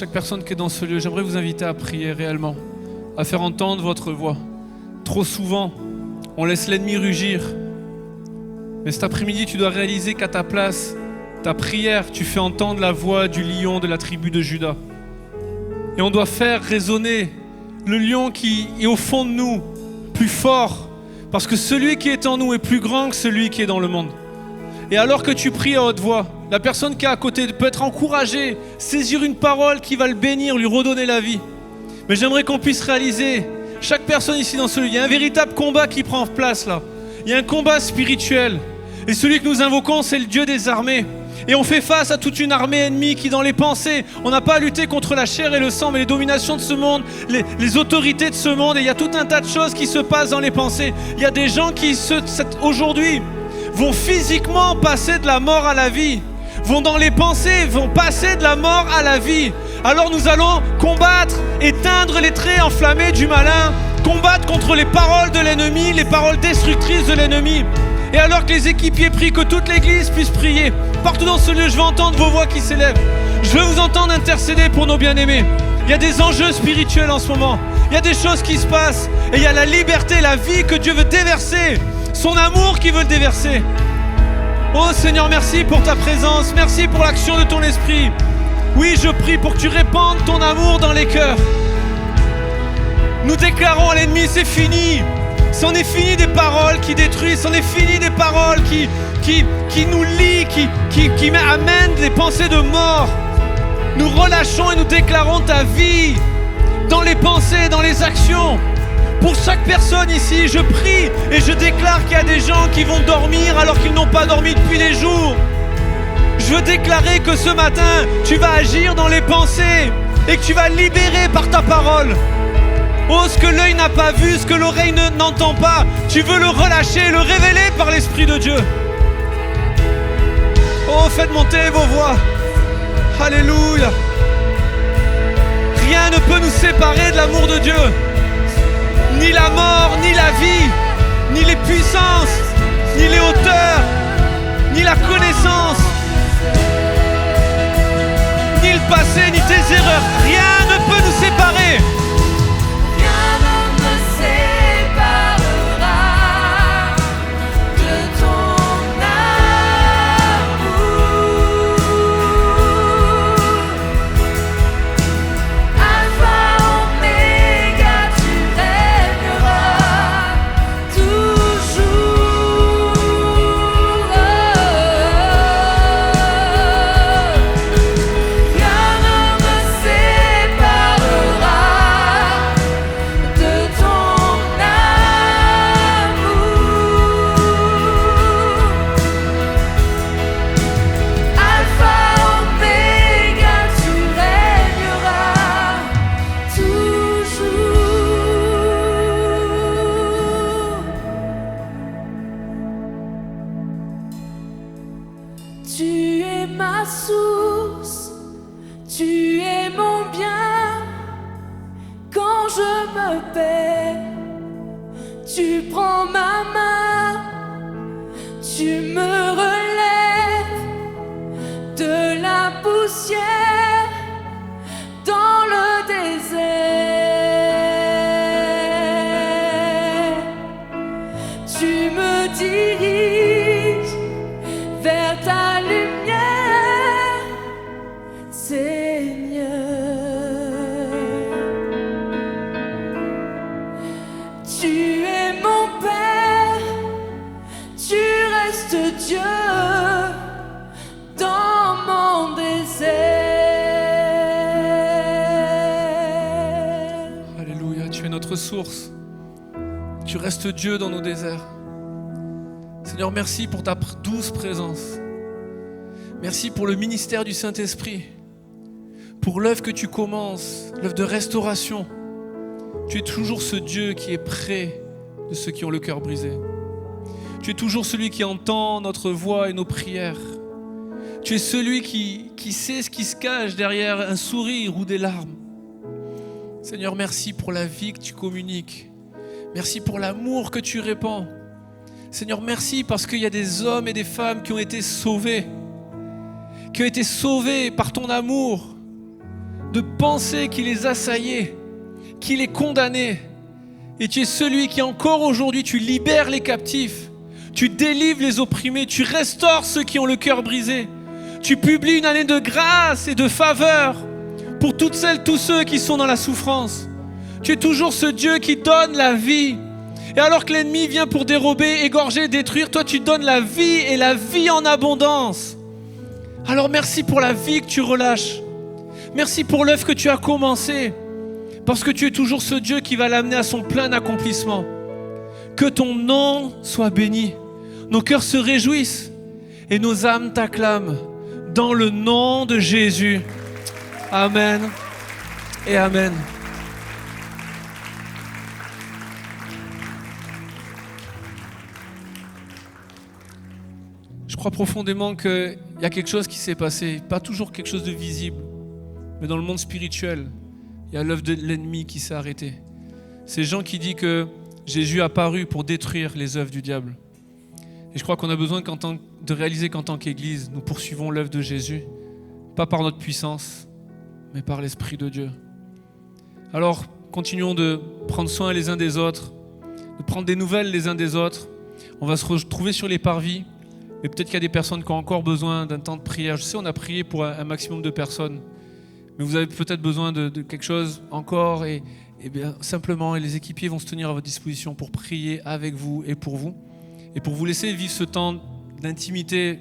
chaque personne qui est dans ce lieu, j'aimerais vous inviter à prier réellement, à faire entendre votre voix. Trop souvent, on laisse l'ennemi rugir. Mais cet après-midi, tu dois réaliser qu'à ta place, ta prière, tu fais entendre la voix du lion de la tribu de Juda. Et on doit faire résonner le lion qui est au fond de nous, plus fort, parce que celui qui est en nous est plus grand que celui qui est dans le monde. Et alors que tu pries à haute voix, la personne qui est à côté peut être encouragée, saisir une parole qui va le bénir, lui redonner la vie. Mais j'aimerais qu'on puisse réaliser, chaque personne ici dans ce lieu, il y a un véritable combat qui prend place là. Il y a un combat spirituel. Et celui que nous invoquons, c'est le Dieu des armées. Et on fait face à toute une armée ennemie qui, dans les pensées, on n'a pas à lutter contre la chair et le sang, mais les dominations de ce monde, les autorités de ce monde. Et il y a tout un tas de choses qui se passent dans les pensées. Il y a des gens qui, aujourd'hui, vont physiquement passer de la mort à la vie. Vont dans les pensées, vont passer de la mort à la vie. Alors nous allons combattre, éteindre les traits enflammés du malin, combattre contre les paroles de l'ennemi, les paroles destructrices de l'ennemi. Et alors que les équipiers prient, que toute l'église puisse prier. Partout dans ce lieu, je veux entendre vos voix qui s'élèvent. Je veux vous entendre intercéder pour nos bien-aimés. Il y a des enjeux spirituels en ce moment. Il y a des choses qui se passent. Et il y a la liberté, la vie que Dieu veut déverser. Son amour qui veut le déverser. Oh Seigneur, merci pour ta présence. Merci pour l'action de ton esprit. Oui, je prie pour que tu répandes ton amour dans les cœurs. Nous déclarons à l'ennemi, c'est fini. C'en est fini des paroles qui détruisent, c'en est fini des paroles qui nous lient, qui amènent des pensées de mort. Nous relâchons et nous déclarons ta vie dans les pensées, dans les actions. Pour chaque personne ici, je prie et je déclare qu'il y a des gens qui vont dormir alors qu'ils n'ont pas dormi depuis des jours. Je veux déclarer que ce matin, tu vas agir dans les pensées et que tu vas libérer par ta parole. Oh, ce que l'œil n'a pas vu, ce que l'oreille n'entend pas, tu veux le relâcher, le révéler par l'Esprit de Dieu. Oh, faites monter vos voix. Alléluia. Rien ne peut nous séparer de l'amour de Dieu. Ni la mort, ni la vie, ni les puissances, ni les hauteurs, ni la connaissance, ni le passé, ni tes erreurs. Rien ne peut nous séparer. Tu es ma source, tu es mon bien. Quand je me perds, tu prends ma main, tu me relèves de la poussière dans le désert. Tu me diriges vers ta lumière, Seigneur. Tu es mon Père, tu restes Dieu dans mon désert. Alléluia, tu es notre source. Tu restes Dieu dans nos déserts. Seigneur, merci pour ta douce présence. Merci pour le ministère du Saint-Esprit, pour l'œuvre que tu commences, l'œuvre de restauration. Tu es toujours ce Dieu qui est près de ceux qui ont le cœur brisé. Tu es toujours celui qui entend notre voix et nos prières. Tu es celui qui sait ce qui se cache derrière un sourire ou des larmes. Seigneur, merci pour la vie que tu communiques. Merci pour l'amour que tu répands. Seigneur, merci parce qu'il y a des hommes et des femmes qui ont été sauvés par ton amour, de pensées qui les assaillaient, qui les condamnaient. Et tu es celui qui encore aujourd'hui, tu libères les captifs, tu délivres les opprimés, tu restaures ceux qui ont le cœur brisé. Tu publies une année de grâce et de faveur pour toutes celles, tous ceux qui sont dans la souffrance. Tu es toujours ce Dieu qui donne la vie. Et alors que l'ennemi vient pour dérober, égorger, détruire, toi tu donnes la vie et la vie en abondance. Alors merci pour la vie que tu relâches. Merci pour l'œuvre que tu as commencée. Parce que tu es toujours ce Dieu qui va l'amener à son plein accomplissement. Que ton nom soit béni. Nos cœurs se réjouissent et nos âmes t'acclament. Dans le nom de Jésus. Amen et Amen. Je crois profondément qu'il y a quelque chose qui s'est passé, pas toujours quelque chose de visible, mais dans le monde spirituel, il y a l'œuvre de l'ennemi qui s'est arrêtée. C'est Jean qui dit que Jésus est apparu pour détruire les œuvres du diable. Et je crois qu'on a besoin de réaliser qu'en tant qu'Église, nous poursuivons l'œuvre de Jésus, pas par notre puissance, mais par l'Esprit de Dieu. Alors, continuons de prendre soin les uns des autres, de prendre des nouvelles les uns des autres. On va se retrouver sur les parvis, mais peut-être qu'il y a des personnes qui ont encore besoin d'un temps de prière. Je sais, on a prié pour un maximum de personnes, mais vous avez peut-être besoin de quelque chose encore, et bien simplement, les équipiers vont se tenir à votre disposition pour prier avec vous et pour vous. Et pour vous laisser vivre ce temps d'intimité,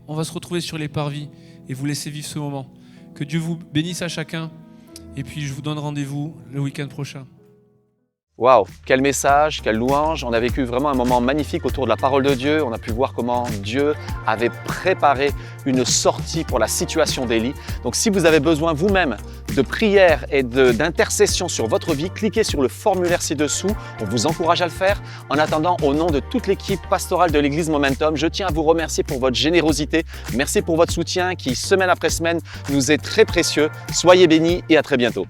on va se retrouver sur les parvis et vous laisser vivre ce moment. Que Dieu vous bénisse à chacun. Et puis je vous donne rendez-vous le week-end prochain. Waouh, quel message, quelle louange. On a vécu vraiment un moment magnifique autour de la parole de Dieu. On a pu voir comment Dieu avait préparé une sortie pour la situation d'Élie. Donc si vous avez besoin vous-même de prière et d'intercession sur votre vie, cliquez sur le formulaire ci-dessous. On vous encourage à le faire. En attendant, au nom de toute l'équipe pastorale de l'Église Momentum, je tiens à vous remercier pour votre générosité. Merci pour votre soutien qui, semaine après semaine, nous est très précieux. Soyez bénis et à très bientôt.